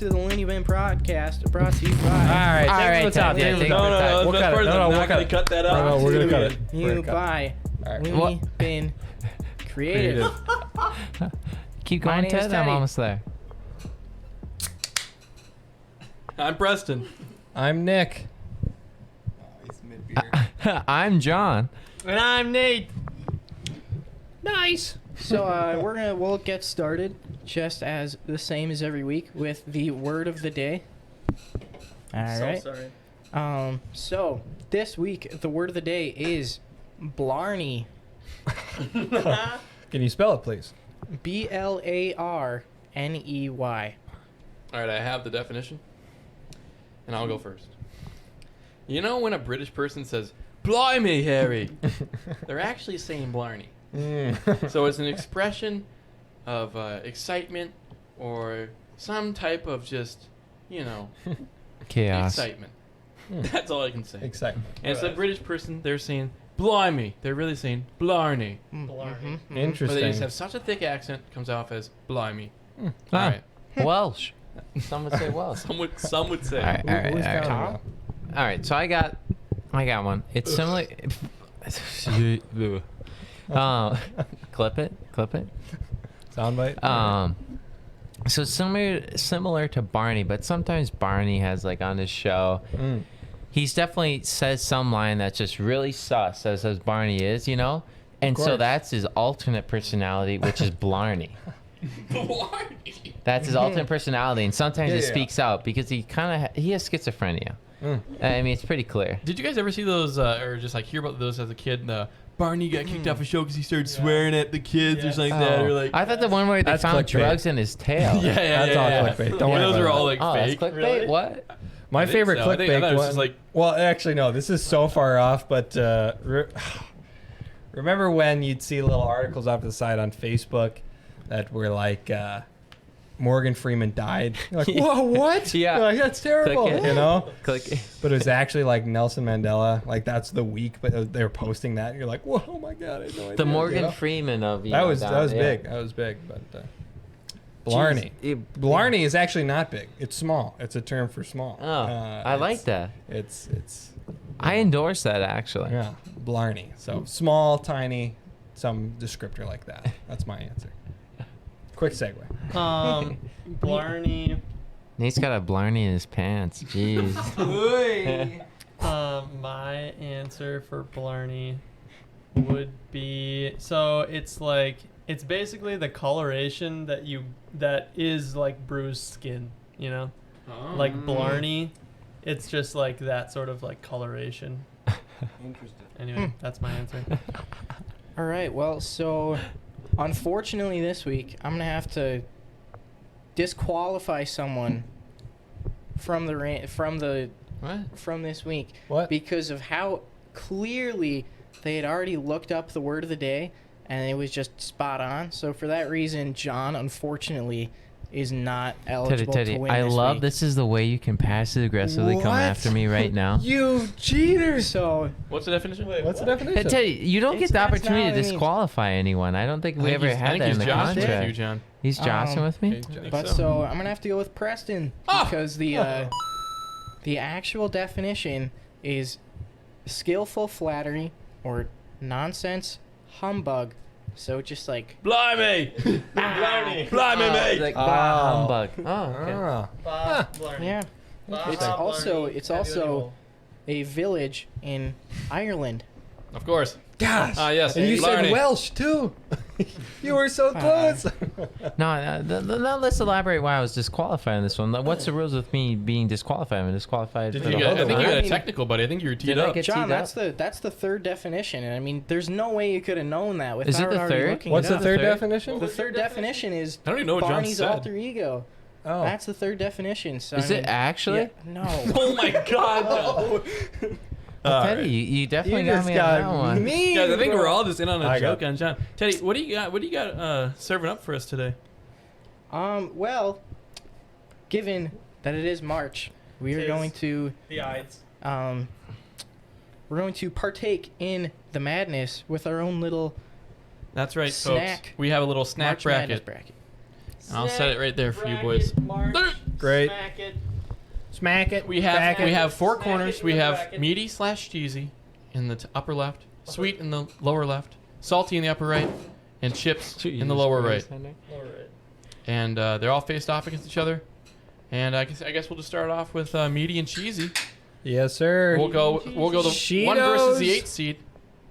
to the LooneyBin Podcast, brought to you by... All right, Ted. No, we'll cut it. No, we'll cut it. Cut that out. No, we're gonna cut it. You by LooneyBin Creative. Keep My going, name is Ted. I'm Teddy. almost there. I'm Preston. I'm Nick. I'm John. And I'm Nate. Nice. So we'll get started just as the same as every week with the word of the day. All right. Sorry. So this week the word of the day is blarney. Can you spell it, please? Blarney. All right, I have the definition, and I'll go first. You know when a British person says, "Blimey, Harry," they're actually saying blarney. So it's an expression of excitement or some type of just, Chaos. excitement. That's all I can say. Excitement. And it's a British person, they're saying blimey. They're really saying blarney. Blarney. But they Interesting. just have such a thick accent, comes off as blimey. All Ah, right. Welsh. Some would say Welsh. Some would say. All right, all right, Who's all right. counting All right, so I got one. It's similar. Clip it. now? Soundbite? So similar to Barney, but sometimes Barney has like on his show, he's definitely says some line that's just really sus, as Barney is, and so course. that's his alternate personality, which is Blarney. Blarney. That's his alternate personality, and sometimes he Yeah. speaks out because he he has schizophrenia. I mean, it's pretty clear. Did you guys ever see those, or just like hear about those as a kid? Barney got kicked off a show because he started swearing at the kids or something like that. Or like, I thought the one where they That's found clickbait. drugs in his tail. That's all clickbait. Don't worry those about are it. all like Oh, that's fake. clickbait? Really? What? My I think favorite so. I think- I clickbait thought it was one. just like- Well, actually, no. This is so far off, but remember when you'd see little articles off to the side on Facebook that were like, Morgan Freeman died. You're like, whoa, what? Yeah. You're like, that's terrible. Click it. Click. But it was actually like Nelson Mandela. Like, that's the week, but they were posting that. And you're like, whoa, oh my God, I had no idea. The Morgan Freeman of That was big. That was big. But Blarney. Blarney is actually not big. It's small. It's a term for small. Oh, I like that. It's I endorse that actually. yeah, Blarney. So small, tiny, some descriptor like that. That's my answer. Quick segue. Blarney. Nate's got a Blarney in his pants. Jeez. My answer for Blarney would be, so it's basically the coloration that is like bruised skin, like Blarney. It's just like that sort of like coloration. Interesting. Anyway, that's my answer. All right. Well, so unfortunately this week I'm gonna have to disqualify someone from this week. What? Because of how clearly they had already looked up the word of the day and it was just spot on. So for that reason, John unfortunately is not eligible Teddy, to win I this love week. this is the way you can passive aggressively come What? after me right now. You cheaters! So What's the definition? What's the Hey, definition? Teddy, you don't get the That's not opportunity what to it means. disqualify anyone. I don't think we I ever think had that in he's the joshing with contract. you, John. He's joshing with me? But so I'm gonna have to go with Preston because the actual definition is skillful flattery or nonsense humbug. So just like Blimey! Blimey, mate! Like, Oh. humbug. Oh, okay. Blarney. yeah, it's also a village in Ireland. Of course. Gosh. Yes. And you Blarney. said Welsh, too. You were so close. No, let's elaborate why I was disqualifying this one. What's the rules with me being disqualified? I'm disqualified Did for you the get- whole I think you time. got a technical, buddy. I think you were teed Did I up. get John, teed that's the third definition, and I mean, there's no way you could have known that without Is it the already third? looking What's it the up. third Third? definition? The third definition is I don't even know what John Barney's said. alter ego. Oh. That's the third definition. So Is I it mean, actually? yeah, no. Oh my God! No. Well, Teddy, you definitely got me on that one. mean. Guys, I think we're all just in on a I joke got- on John. Teddy, what do you got? What do you got serving up for us today? Well, given that it is March, we are Tis. going to The Ides. we're going to partake in the madness with our own little That's right, Snack. folks. We have a little snack March Madness bracket. bracket. And I'll set it right there for you boys. Great. Smack it. Smack it. We Back it. have four Smack corners. it in We the have bracket. meaty / cheesy in the upper left, sweet in the lower left, salty in the upper right, and chips in the lower right. All right. And they're all faced off against each other. And I guess we'll just start off with meaty and cheesy. Yes, sir. We'll go the one versus the 8th seed.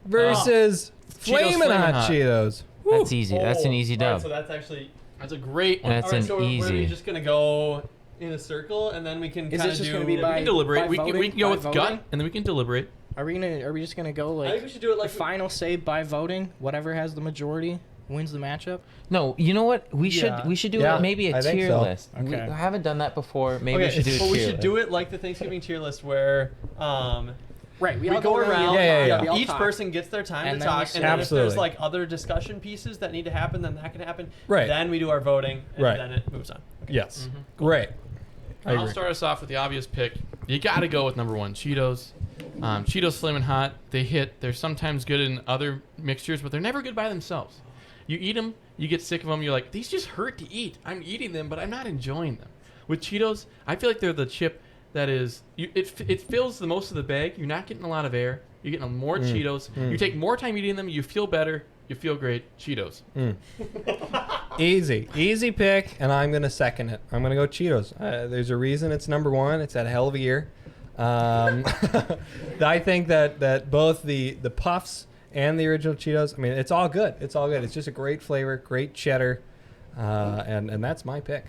Versus Flamin' Flamin' Hot Hot. Cheetos. That's easy. That's an easy Alright, dub. so that's actually. That's a great one. That's Alright, an so easy. we're just gonna go in a circle, and then we can Is kind it of just do. gonna be We by- can deliberate. We voting? can go By with voting? gut, and then we can deliberate. Are we just gonna go I think like we should do it like final say by voting? Whatever has the majority wins the matchup. No, you know what? We should do Yeah, maybe a I think tier so. list. We Okay. haven't done that before. Maybe we should do a but tier we should list. do it like the Thanksgiving tier list, where Right. we go around. Yeah. we all Each talk. person gets their time And to then we talk, say- and then if Absolutely. there's like other discussion pieces that need to happen, then that can happen. Right. Then we do our voting, and Right. then it moves on. Okay. Yes. Great. I I'll agree. start us off with the obvious pick. You got to go with number one, Cheetos. Cheetos Flamin' Hot. They hit. They're sometimes good in other mixtures, but they're never good by themselves. You eat them, you get sick of them. You're like, these just hurt to eat. I'm eating them, but I'm not enjoying them. With Cheetos, I feel like they're the chip that is. It fills the most of the bag. You're not getting a lot of air. You're getting more Cheetos. You take more time eating them. You feel better. You feel great. Cheetos. Easy pick, and I'm gonna second it. I'm gonna go Cheetos. There's a reason it's number one. It's had a hell of a year. I think that both the puffs and the original Cheetos. I mean, it's all good. It's all good. It's just a great flavor, great cheddar, and that's my pick.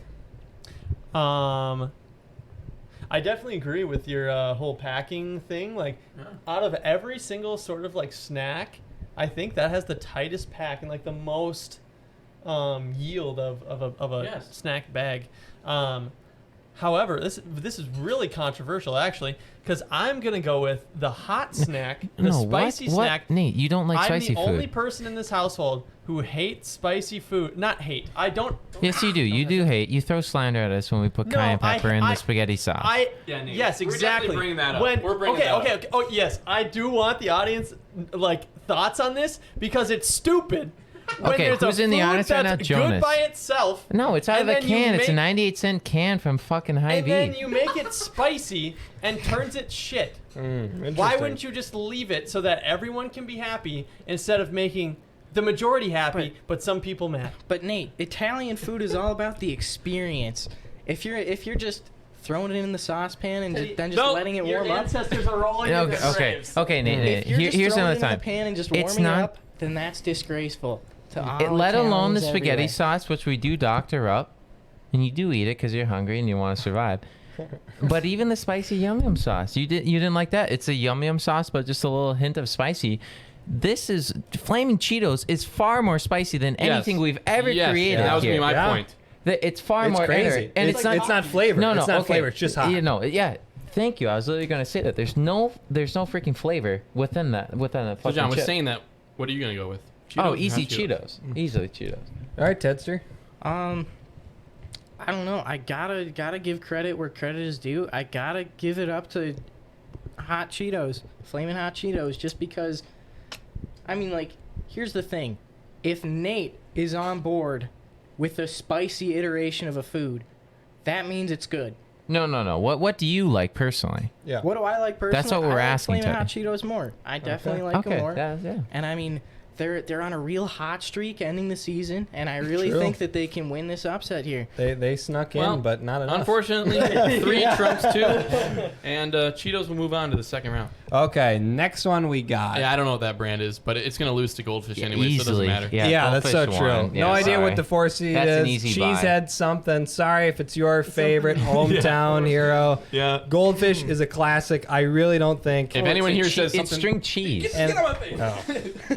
I definitely agree with your whole packing thing. Like, out of every single sort of like snack, I think that has the tightest pack and like the most yield of a Yes. snack bag. However, this is really controversial actually, because I'm gonna go with the hot snack, the No, spicy what? snack. Nate, you don't like I'm spicy the only food. person in this household who hates spicy food. Not hate. I don't. Yes, you do. You do hate. You throw slander at us when we put No, cayenne pepper in I- the spaghetti sauce. Yeah, Nate. Yes, We're definitely exactly. bringing that up. When, We're bringing okay, that okay, up. okay. Oh, yes, I do want the audience like thoughts on this because it's stupid. When Okay, there's who's a in the food audience right that's now? good Jonas. by itself. no, it's out of and the then you can. It's a make- 98-cent can from fucking And Hy-Vee. then you make it spicy and turns it shit. Why wouldn't you just leave it so that everyone can be happy instead of making the majority happy, but some people mad? But Nate, Italian food is all about the experience. If you're just throwing it in the saucepan and then just No, letting it Your warm up, ancestors are rolling in Okay, their okay, graves. okay, Nate. if you're just Here's throwing another it in time. the pan and just It's warming not- it up, then that's disgraceful to all Let alone the Italians spaghetti everywhere. sauce, which we do doctor up, and you do eat it because you're hungry and you want to survive. But even the spicy yum yum sauce, you didn't like that. It's a yum yum sauce, but just a little hint of spicy. This is Flaming Cheetos is far more spicy than anything we've ever created. That was here. gonna be my Yeah. point. It's far It's more crazy. and It's not flavor. No, It's not okay. flavor. It's just hot. You know, yeah. Thank you. I was literally gonna say that. There's no freaking flavor within that So fucking John was chip. saying that. What are you gonna go with? Oh, Cheetos or easy not Cheetos. Easily Cheetos. All right, Tedster. I don't know. I gotta give credit where credit is due. I gotta give it up to Hot Cheetos, Flamin' Hot Cheetos, just because. I mean, like, here's the thing: if Nate is on board with a spicy iteration of a food, that means it's good. No. What do you like personally? Yeah. What do I like personally? That's what we're I like asking, Flamin' Hot Teddy. Cheetos more. I definitely like them Okay. more. Yeah. And I mean, they're on a real hot streak ending the season, and I really True. think that they can win this upset here. They snuck Well, in, but not enough. Unfortunately, 3 trumps 2, and Cheetos will move on to the second round. Okay, next one we got. Yeah, I don't know what that brand is, but it's gonna lose to Goldfish Yeah, anyway, so it doesn't easily. matter. Yeah, that's so Goldfish true. won. Yeah, no idea sorry. what the 4 seed That's is. an easy buy. Cheesehead something. Sorry if it's your favorite hometown hero. Yeah. Goldfish is a classic. I really don't think. If anyone here says It's something, string cheese. And- get on my face. Oh.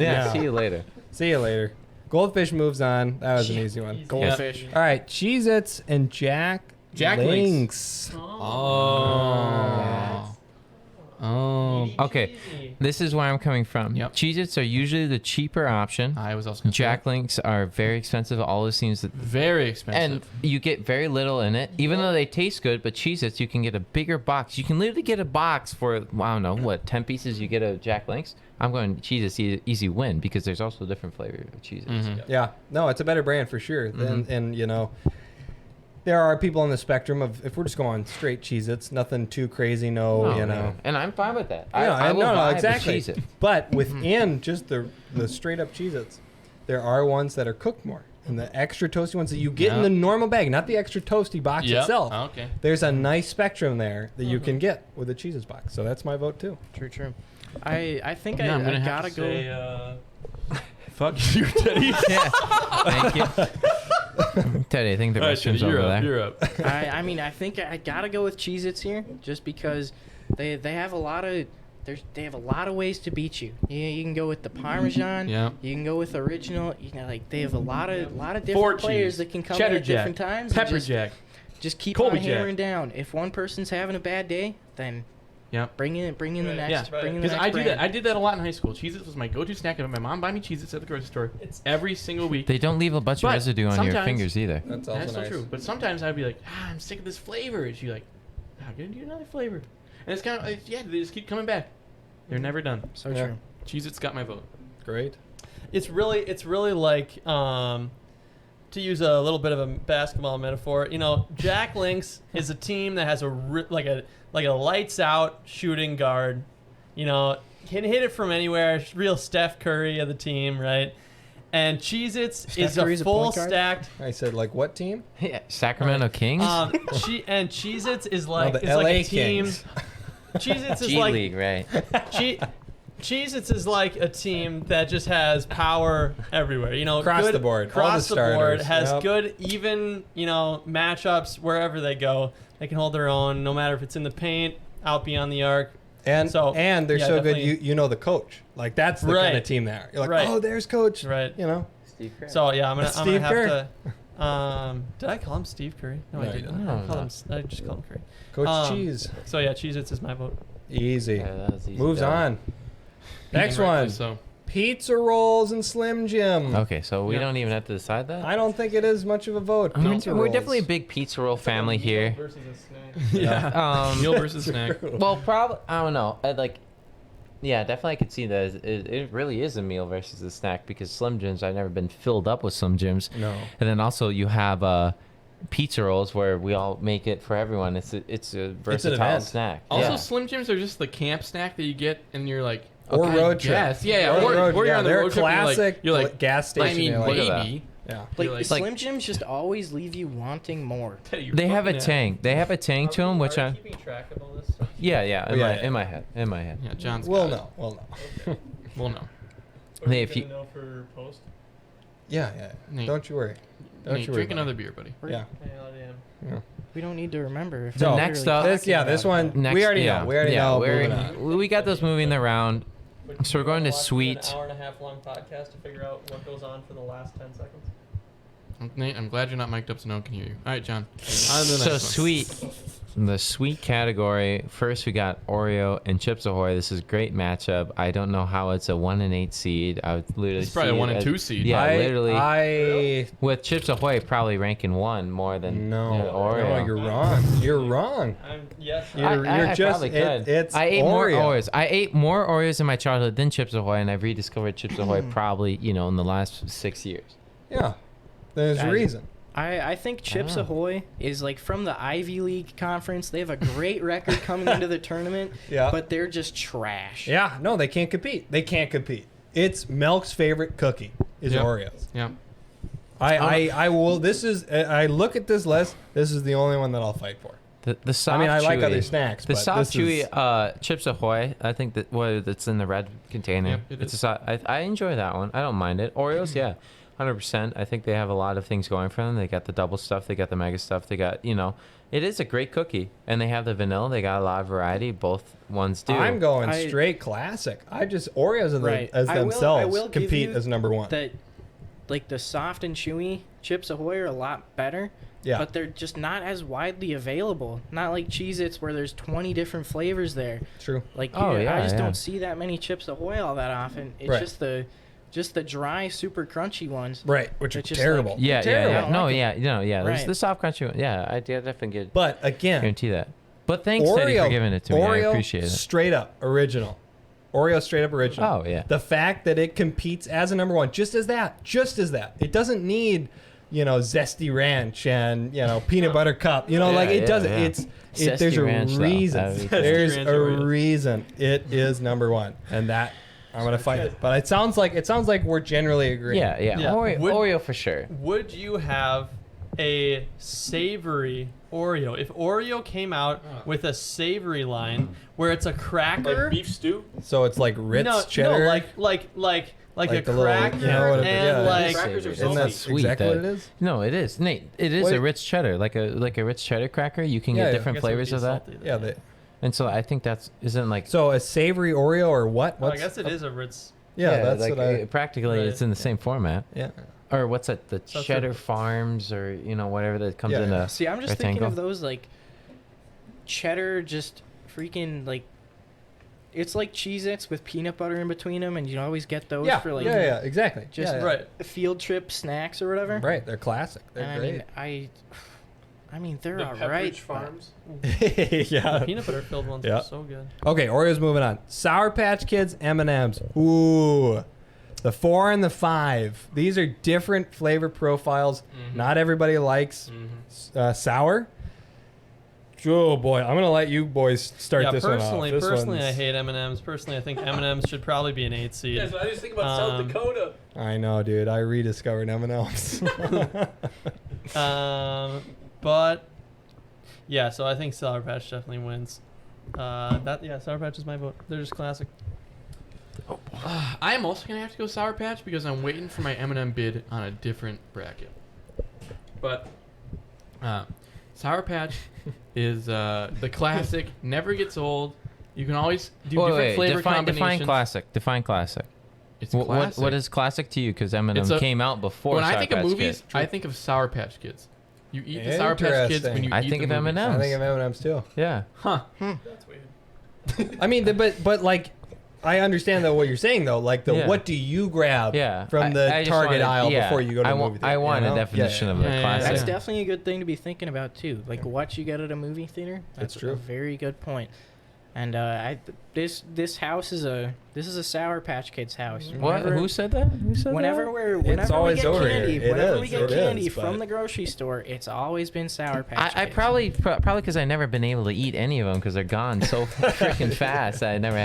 Yeah. Yeah. See you later. See you later. Goldfish moves on. That was an easy one. Easy. Goldfish. All right, Cheez-Its and Jack Jack Links. Oh. Oh. Okay, this is where I'm coming from. Yep. Cheez-Its are usually the cheaper option. I was also gonna say Jack Links are very expensive. All those things that, very expensive. and you get very little in it, even though they taste good. But Cheez-Its, you can get a bigger box. You can literally get a box for, I don't know, what, 10 pieces you get a Jack Links? I'm going Cheez-Its easy win because there's also a different flavor of Cheez-Its. Mhm. Yeah, no, it's a better brand for sure. And you know, there are people on the spectrum of, if we're just going straight Cheez-Its, nothing too crazy, Oh, you know. man. And I'm fine with that. Yeah, I will no, vibe with exactly. Cheez-It. But within just the straight up Cheez-Its, there are ones that are cooked more. And the extra toasty ones that you get in the normal bag, not the extra toasty box itself. Okay. There's a nice spectrum there that you can get with a Cheez-Its box. So that's my vote too. True. I think Yeah, I'm I gonna have gotta to go. say, fuck you, Teddy. Yeah. Thank you. Teddy, I think the All right, Teddy, restrooms over you're up. there. You're up. I mean, I think I gotta go with Cheez-Its here, just because they have a lot of they have a lot of ways to beat you. You can go with the Parmesan. Yeah. You can go with original. You know, like they have a lot of different Fort players cheese, that can come cheddar in at different jack, times. and pepper jack. Just keep Colby on Jack. hammering down. If one person's having a bad day, then Yep. bring in the Right. next. Yeah. Bring in the Because next I do brand. that. I did that a lot in high school. Cheez-Its was my go-to snack. My mom buy me Cheez-Its at the grocery store every single week. They don't leave a bunch of But residue on your sometimes- fingers either. That's also That's so nice. true. But sometimes I'd be like, I'm sick of this flavor. And she's like, I'm gonna do another flavor. And it's kind of they just keep coming back. They're never done. So Yeah. true. Cheez-Its got my vote. Great. It's really like to use a little bit of a basketball metaphor. You know, Jack Links is a team that has like a lights out shooting guard. You know, can hit it from anywhere. Real Steph Curry of the team, right? And Cheez-Its is Curry's a a full point guard? stacked. I said, like, what team? Yeah, Sacramento Kings? And Cheez-Its is like the it's like LA a team. Kings. Cheez-Its is G like League, right? Cheez-Its is like a team that just has power everywhere. You know, Across the board, all the Across the board, starters, has yep. good, even, you know, matchups wherever they go. They can hold their own, no matter if it's in the paint, out beyond the arc. And So, they're yeah, so good, definitely- you know the coach. Like, that's the kind Right. of team they are. You're like, Right. oh, there's coach. Right. You know? So yeah, I'm That's gonna Steve have Kerr. to. Did I call him Steve Curry? No, I No, you didn't. didn't. I just called him Curry. Coach Cheese. So yeah, Cheez-Its is my vote. Easy. Yeah, that was easy. Moves on. Next Rightfully one. So Pizza rolls and Slim Jim. Okay, so we Yeah. don't even have to decide that? I don't think it is much of a vote. I mean, Pizza we're rolls. definitely a big pizza roll family here. Versus a snack. yeah. Meal Um, versus snack. well, probably, I don't know. Yeah, definitely I could see that it really is a meal versus a snack because Slim Jims, I've never been filled up with Slim Jims. No. And then also you have pizza rolls where we all make it for everyone. It's a versatile event. snack. Also, Yeah. Slim Jims are just the camp snack that you get, and you're like, Or okay, road trip. yes. Yeah, Or road- or you're yeah, on the they're road trip. And classic you're like, gas station. I mean, you're like, Look at maybe. yeah. Like, You're like- Slim Jims just always leave you wanting more. Teddy, you're They have a fucking tang. They have a tang to them, which Are I we keeping track of all this stuff? yeah Oh, yeah. in my head. Yeah, John's We'll got know. We'll know. it. We'll know. Are we Hey, if gonna you- know for post? Yeah. Nate. Don't you worry. Don't Nate, you worry. drink buddy. another beer, buddy. Yeah. We don't need to remember. If So, we're next literally up- This, talking yeah, about this it. one, Next, we already yeah, know. We already yeah, know. we're- Moving on. we got those moving around. So we're going to sweet. An hour and a half long podcast to figure out what goes on for the last 10 seconds. Nate, I'm glad you're not mic'd up so no one can hear you. All right, John. On to the So next one. sweet. The sweet category. First, we got Oreo and Chips Ahoy. This is a great matchup. I don't know how it's a 1 and 8 seed. I would literally. It's probably see a 1 it and as- 2 seed. Yeah, literally. I With Chips Ahoy probably ranking 1 more than no, Oreo. no, you're wrong. You're wrong. Yes. You're I just probably could. it's I ate more Oreo. Oreos. I ate more Oreos in my childhood than Chips Ahoy, and I've rediscovered Chips Ahoy probably in the last 6 years. Yeah, there's a I- reason. I think Chips Ah. Ahoy is like from the Ivy League conference. They have a great record coming into the tournament, Yeah. but they're just trash. Yeah, no, they can't compete. They can't compete. It's Melk's favorite cookie is Yep. Oreos. Yeah. I will. This is. I look at this list. This is the only one that I'll fight for. The soft I mean, I like chewy- other snacks, The but soft this is- chewy Chips Ahoy, I think that's in the red container. Yep, it it's is. I enjoy that one. I don't mind it. Oreos, yeah, 100%. I think they have a lot of things going for them. They got the double stuff. They got the mega stuff. They got it is a great cookie, and they have the vanilla. They got a lot of variety. Both ones do. I'm going I- straight classic. I just Oreos Right. as I will themselves give compete you as number one. That like the soft and chewy Chips Ahoy are a lot better. Yeah. But they're just not as widely available. Not like Cheez-Its where there's 20 different flavors there. True. Like, Oh, yeah, I just yeah. don't see that many Chips Ahoy all that often. It's Right. just the dry, super crunchy ones. Right, which are It's just terrible. like- Yeah, Terrible. yeah, I yeah. don't No, like yeah. There's Right. the soft crunchy one. Yeah, I definitely get But again, guarantee that. But thanks, Teddy, for giving it to me. I Oreo appreciate it. straight up original. Oreo straight up original. Oh, yeah. The fact that it competes as a number one, just as that. It doesn't need, zesty ranch and peanut butter cup. Like it yeah, doesn't. yeah. There's Zesty a ranch, though. reason. That'd be There's Ranch a Oreos. reason it is number one, and that I'm gonna fight it. But it sounds like we're generally agreeing. Yeah. Yeah. Oreo for sure. Would you have a savory Oreo? If Oreo came out with a savory line where it's a cracker, Like beef stew. So it's like Ritz cheddar. like a the little, cracker whatever, and yeah. like Crackers are Isn't salty. that Sweet, exactly that- what it is? No, it is. Nate, it is Wait. a Ritz cheddar, like a Ritz cheddar cracker. You can Yeah, get yeah. different I guess it would flavors be of that. salty Yeah. then. And so I think isn't like So a savory Oreo or what? Oh, I What's, guess it is a Ritz. Yeah, that's like, what I. practically Right. it's in the same format. Yeah. Or what's that? The So Cheddar it's Farms or whatever that comes Yeah, in yeah. a See, I'm just thinking rectangle. of those like cheddar, just freaking like. It's like Cheez-Its with peanut butter in between them, and you always get those Yeah, for like yeah, exactly. just yeah, yeah. Right. field trip snacks or whatever. Right, they're classic. They're And great. I mean, they're The all Pepperidge right. Farms. yeah. Peanut butter filled ones Yeah. are so good. Okay, Oreos moving on. Sour Patch Kids, M&Ms. Ooh. The 4 and the 5. These are different flavor profiles. Mhm. Not everybody likes sour. Oh boy, I'm gonna let you boys start Yeah, this one off. personally, This personally, I one's- hate M&Mms. Personally, I think M&Ms should probably be an 8 seed. Yeah, so I just think about South Um, Dakota. I know, dude. I rediscovered M&Ms. But yeah, so I think Sour Patch definitely wins. Sour Patch is my vote. They're just classic. I am also gonna have to go Sour Patch because I'm waiting for my M&M bid on a different bracket. But Sour Patch is the classic. Never gets old. You can always do different flavor combinations. Define classic. It's What classic. is classic to you? Because M&M It's a- came out before. When I Sour think of Patch movies, Kids. I think of Sour Patch Kids. You eat the Sour Patch Kids when you I eat think the of movies. M&Ms. I think of M&Ms too. Yeah. Huh. That's weird. I mean, but like, I understand though what you're saying though. Like Yeah. what do you grab Yeah. from the I just Target wanted- aisle yeah. before you go to the movie theater? I want you know? a definition of Yeah, a yeah, classic. That's yeah. definitely a good thing to be thinking about too. Like what you get at a movie theater. That's true. a very good point. And this house is a Sour Patch Kids house. What? Whenever- Who said that? Who said Whenever that? we always get over candy, here. It whenever we is, get it candy is, from but- the grocery store, it's always been Sour Patch I Kids. probably because I never been able to eat any of them because they're gone so freaking fast. I never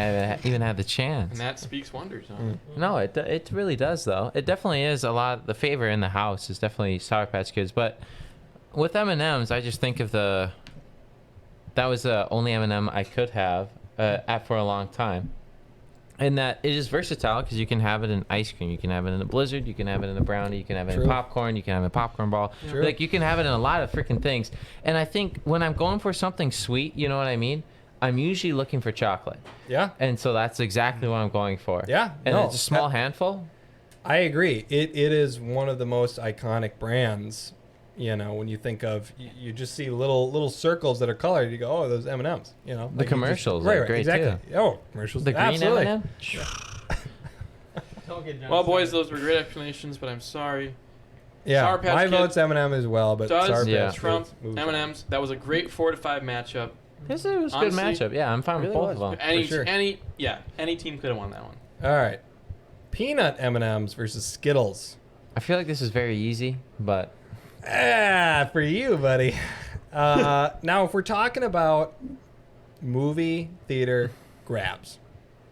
even had the chance. And that speaks wonders. Huh? No, it really does though. It definitely is a lot. The favorite in the house is definitely Sour Patch Kids. But with M&Ms, I just think of that was the only M&M I could have for a long time. And that it is versatile because you can have it in ice cream, you can have it in a Blizzard, you can have it in a brownie, you can have it True. in popcorn, you can have it in a popcorn ball. True. Like you can have it in a lot of freaking things. And I think when I'm going for something sweet, you know what I mean? I'm usually looking for chocolate. Yeah, And so that's exactly what I'm going for. yeah. And no, it's a small handful. I agree. It is one of the most iconic brands. You know, when you think of, you just see little circles that are colored. You go, oh, those M&Ms. You know, The commercials are great, exactly. Oh, commercials. The green absolutely. M&M? Don't get Well, boys, those were great explanations, but I'm sorry. Yeah, Sour Patch my Kids vote's M&M as well, but Does Sour Yeah. Patch Trump Kids moves on. M&Ms. That was a great 4-5 matchup. This was a good Honestly, matchup. Yeah, I'm fine with really both was. of them. Any sure. any team could have won that one. All right, peanut M&Ms versus Skittles. I feel like this is very easy, but For you, buddy. Now, if we're talking about movie theater grabs,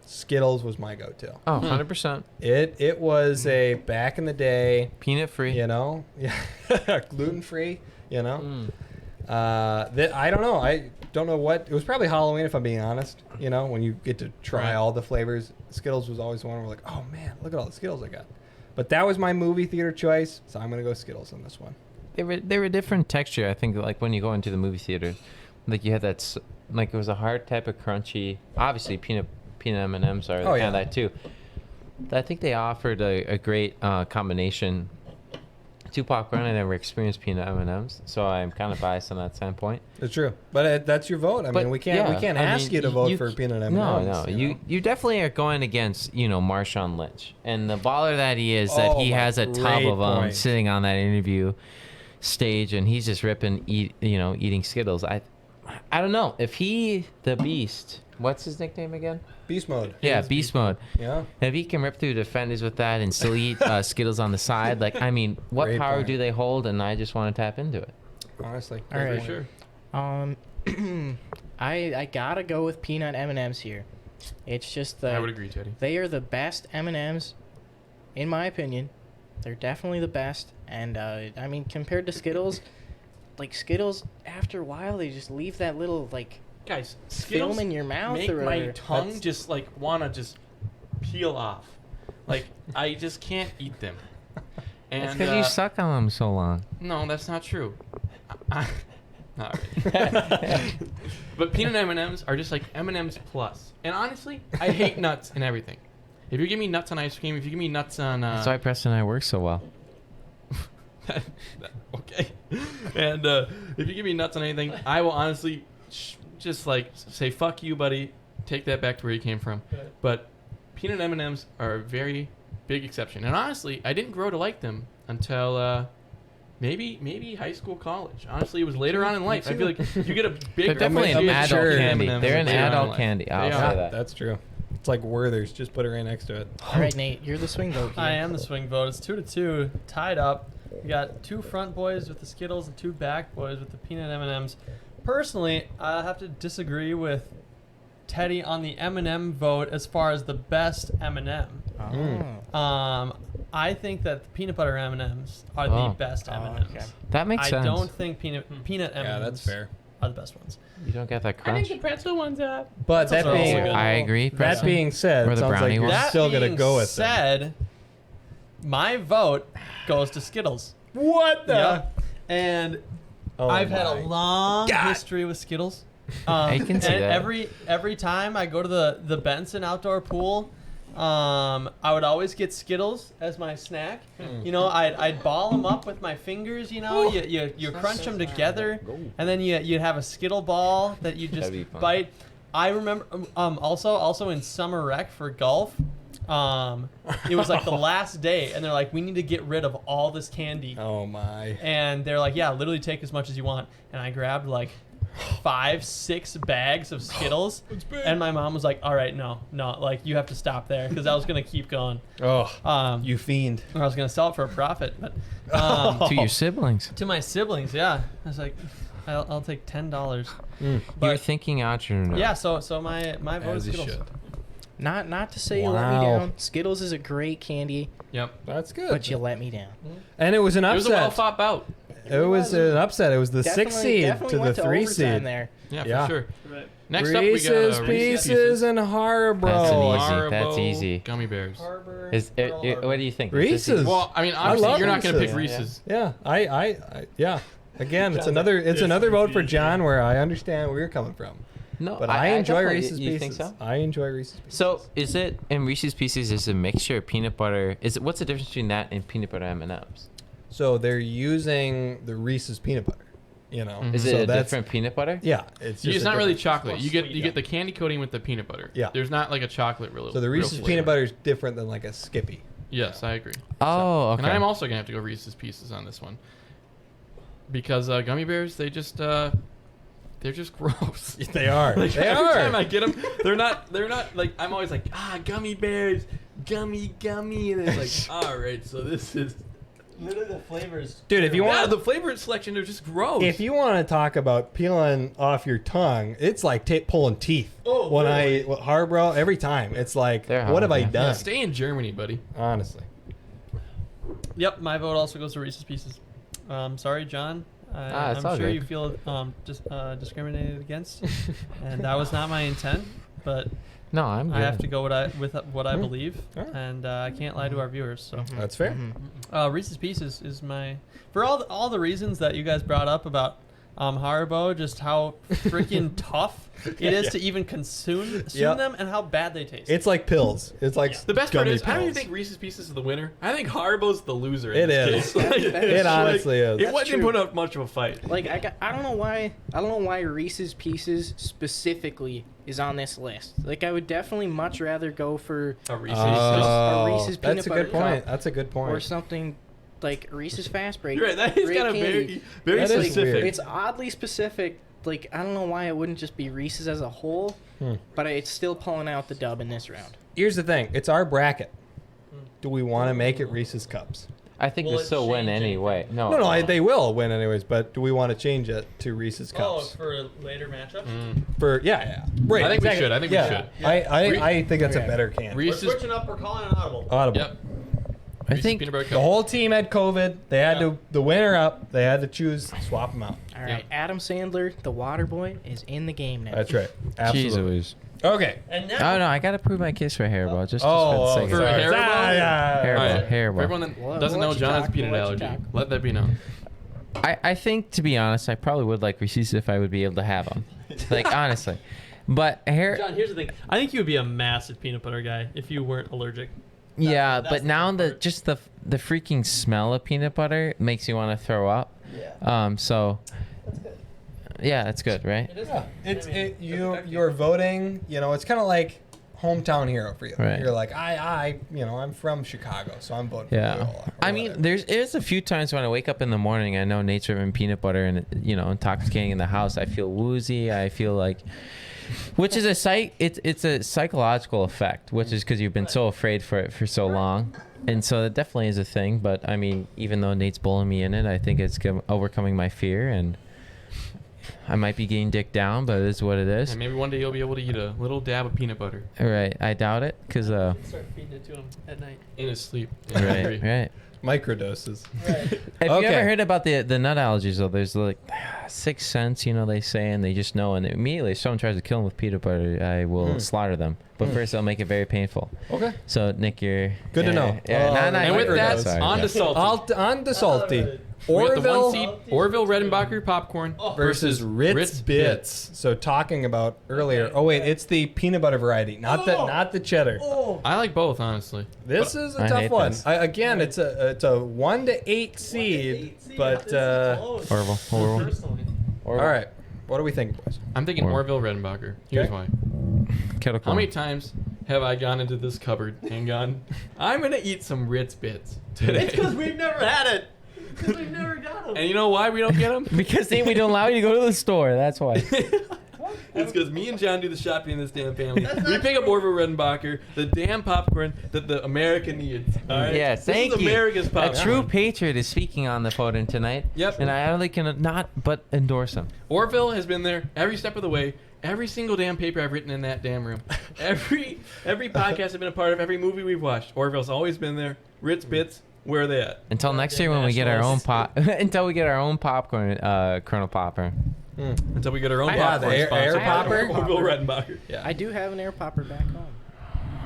Skittles was my go-to. oh, 100% It was a back in the day, peanut free. you know, gluten-free, you know. Mm. That I don't know. I don't know what it was. Probably Halloween, if I'm being honest. You know, when you get to try Right. all the flavors, Skittles was always one where we're like, oh man, look at all the Skittles I got. But that was my movie theater choice, so I'm gonna go Skittles on this one. They were different texture. I think like when you go into the movie theater, like you had that like it was a hard type of crunchy. Obviously, peanut M&Ms are Oh, yeah. had that too. I think they offered a great combination 2 popcorn. I never experienced peanut M&Ms, so I'm kind of biased on that standpoint. It's true, but that's your vote. I But, mean, we can't yeah, I ask mean, you to vote for peanut M&Ms. No, you know? you definitely are going against Marshawn Lynch and the baller that he is. That Oh, he my has a tub great of them point. sitting on that interview stage, and he's just eating Skittles. I don't know if the Beast. What's his nickname again? Beast mode. Yeah, Beast Mode. Yeah. If he can rip through defenders with that and still eat Skittles on the side, like, I mean, what Great power point. do they hold? And I just want to tap into it. Honestly. All right. For sure. I gotta go with peanut M&Ms here. It's just I would agree, Teddy. they are the best M&Ms, in my opinion. They're definitely the best, and I mean, compared to Skittles, like Skittles, after a while they just leave that little like Guys, film Skittles in your mouth make or my whatever. tongue That's- just like wanna just peel off. Like I just can't eat them. And That's because you suck on them so long. no, that's not true. All right. But peanut M&Ms are just like M&Ms plus. And honestly, I hate nuts and everything. If you give me nuts on ice cream, if you give me nuts on That's why Preston and I work so well. okay. And if you give me nuts on anything, I will honestly just like say fuck you, buddy. Take that back to where you came from. But peanut M&Ms are a very big exception. And honestly, I didn't grow to like them until maybe high school, college. Honestly, it was later on in life. I feel like you get a big They're definitely an adult mature candy. M&Ms They're an later on in adult life. candy. I'll They say are. that. That's true. It's like Werther's. Just put it right next to it. All right, Nate, you're the swing vote here. I am the swing vote. It's 2-2, tied up. We got 2 front boys with the Skittles and 2 back boys with the peanut M&Ms. Personally, I have to disagree with Teddy on the M&M vote as far as the best M&M. Oh. I think that the peanut butter M&Ms are Oh. the best Oh, M&Ms. okay. That makes I sense. don't think peanut M&Ms Yeah, that's fair. are the best ones. You don't get that crunch. pretzel ones are. But that Pretzels are also being good. I agree. that Preston. being said, Or it the sounds like brownie you're ones. That still gonna being go with them. said, my vote goes to Skittles. What the? Yeah. And Oh I've had a my long God. history with Skittles. I can see and that. every time I go to the Benson outdoor pool, I would always get Skittles as my snack. You know, I'd ball them up with my fingers. You know, you crunch them together, and then you'd have a Skittle ball that you just That'd be fun. bite. I remember also in summer rec for golf. It was like the last day, and they're like, we need to get rid of all this candy. Oh my. And they're like, yeah, literally take as much as you want. And I grabbed like 5-6 bags of Skittles. And my mom was like, all right, no, like you have to stop there, because I was going to keep going. Oh, you fiend. I was going to sell it for a profit. But To your siblings. to my siblings, yeah. I was like, I'll take $10. You're But thinking entrepreneur. yeah, so my vote As is you Skittles. should. Not to say you let me Wow. down. Skittles is a great candy, Yep. That's good. but you let me down. And it was an It was a well upset. fought bout. It was an upset. It was the 6 seed Definitely to the went 3 overtime seed. there. Yeah, Yeah. for sure. Right. Next up, we got Reese's Reese's Pieces and Haribo. That's an easy. Haribo That's easy. Gummy bears. Harbor. What do you think? Is this Reese's. easy? Well, I mean, I obviously, love you're not going to pick Reese's. Reese's. Yeah, I yeah. Again, it's another vote for John, where I understand where you're coming from. No, But I enjoy definitely- Reese's You Pieces. think so? I enjoy Reese's Pieces. So is it in Reese's Pieces? Is a mixture of peanut butter? What's the difference between that and peanut butter M&Ms? So they're using the Reese's peanut butter. You know, Is so it a that's- different peanut butter? Yeah, it's just It's a not really different- chocolate. more You get sweet, you yeah. get the candy coating with the peanut butter. Yeah. There's not like a chocolate real. So the real Reese's flavor. peanut butter is different than like a Skippy. Yes, I agree. Oh, okay. And I'm also gonna have to go Reese's Pieces on this one because gummy bears they're just gross. They are. Like they every are. time I get them, they're not like I'm always like gummy bears, gummy, and it's like all right, so this is Literally the flavors. Dude, if you want, the flavor selection are just gross. if you want to talk about peeling off your tongue, it's like pulling teeth. Oh, when really? Haribo, every time it's like, They're what have hard, I yeah. done? stay in Germany, buddy. Honestly, Yep, my vote also goes to Reese's Pieces. Sorry, John. it's I'm all sure good. you feel discriminated against, and that was not my intent. But No, I'm good. I have to go with what I believe, Alright. and I can't lie to our viewers. So that's fair. Reese's Pieces is my for all the reasons that you guys brought up about Haribo, just how freaking tough it is to even consume them and how bad they taste. It's like pills. It's like The best part gummy is, I don't even pills. think Reese's Pieces is the winner. I think Haribo's the loser. It In this is. case. Like, It honestly is. It wasn't true. put up much of a fight. Like I don't know why Reese's Pieces specifically is on this list. Like I would definitely much rather go for A Reese's. a Reese's peanut that's a butter good point. cup That's a good point. or something like Reese's Fast Break. You're right. That is grape kind of candy. very That is specific. weird. It's oddly specific. Like I don't know why it wouldn't just be Reese's as a whole, but it's still pulling out the dub in this round. Here's the thing. It's our bracket. Do we want to make it Reese's Cups? I think Will we'll it still win change anyway. No, No, they will win anyways. But do we want to change it to Reese's Cups? for a later matchup? For yeah, right. I think we exactly. should. I think we Yeah. should. I think that's a Okay. better can. We're Reese's. switching up. We're calling an audible. Audible. Yep. I Reese's think peanut butter The cup. whole team had COVID. They had Yeah. to the winner up. They had to choose, swap them out. All right, Adam Sandler, the Water Boy, is in the game now. That's right. Absolutely. Jesus. Okay. And Oh now, no, I gotta prove my case for Haribo. Just for Oh, the sake for of it. a Haribo? Yeah. Haribo. All right. Haribo. For everyone that We'll doesn't let know, you John has a talk. peanut We'll let you allergy. talk. Let that be known. I think, to be honest, I probably would like Reese's if I would be able to have them. Like, honestly. But John, here's the thing. I think you would be a massive peanut butter guy if you weren't allergic. yeah, that's but the now part. just the freaking smell of peanut butter makes you want to throw up. Yeah. So yeah, that's good, right? Yeah. You're voting. You know, it's kind of like hometown hero for you. Right. You're like I'm from Chicago, so I'm voting for Yeah. you. or I mean, whatever. there's a few times when I wake up in the morning, I know Nate's having peanut butter and intoxicating in the house. I feel woozy. I feel like, which is it's a psychological effect, which is because you've been so afraid for it for so long, and so it definitely is a thing. But I mean, even though Nate's bullying me in it, I think it's overcoming my fear, and I might be getting dicked down, but it is what it is. And maybe one day you'll be able to eat a little dab of peanut butter All right, I doubt it, cause Start feeding it to him at night. in his sleep. right. microdoses. Have you Okay. ever heard about the nut allergies though? There's like 6 cents, they say, and they just know, and immediately if someone tries to kill them with peanut butter, I will slaughter them. But first, I'll make it very painful. Okay. So Nick, you're Good to know. Yeah, Oh, not And with that, sorry, on yeah. to salty. On to salty. We got the one Orville seed Orville Redenbacher popcorn versus Ritz Bits. So talking about earlier. Oh wait, it's the peanut butter variety, not the cheddar. I like both, honestly. This is a I tough hate one. this. Again, it's a 1 to 8 seed, but Horrible. Personally. all right. What do we think, boys? I'm thinking Or- Orville Redenbacher. Here's Okay. why. Kettle How corn. many times have I gone into this cupboard and gone, I'm going to eat some Ritz Bits today? It's because we've never had it. Because we've never got them. And you know why we don't get them? Because we don't allow you to go to the store. That's why. It's because me and John do the shopping in this damn family. That's We not pick up true. Orville Redenbacher, the damn popcorn that the America needs. All right? Yes, thank this is you. America's A popcorn. true patriot is speaking on the podium tonight. Yep. And I only can not but endorse him. Orville has been there every step of the way. Every single damn paper I've written in that damn room. Every podcast I've been a part of, every movie we've watched, Orville's always been there. Ritz Bits, where are they at? Until next year when we get our own until we get our own popcorn kernel popper. Until we get our own I- popcorn the air sponsor. popper? Orville Redenbacher. Yeah. I do have an air popper back home.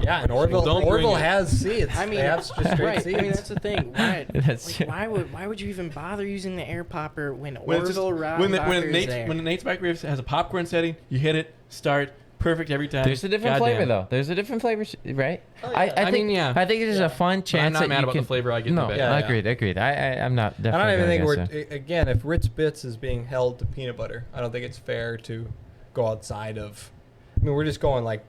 Yeah, and Orville Don't bring Orville it. has seeds. I mean, they have just straight right. seeds. I mean, that's the thing. Why? That's Like, why would you even bother using the air popper when When, it's just- Orville when, Redenbacher is Nate's, there? when Nate's microwave has a popcorn setting, you hit it, start, perfect every time. There's a different Goddamn. flavor though. There's a different flavor, right? Oh, yeah. I I think mean, yeah. I think there's a fun But chance I'm not that mad you about can. the flavor I get in No, the bag. Yeah, yeah. agreed. I'm not I definitely. don't even think gonna we're guess again if Ritz Bits is being held to peanut butter. I don't think it's fair to go outside of. I mean, we're just going like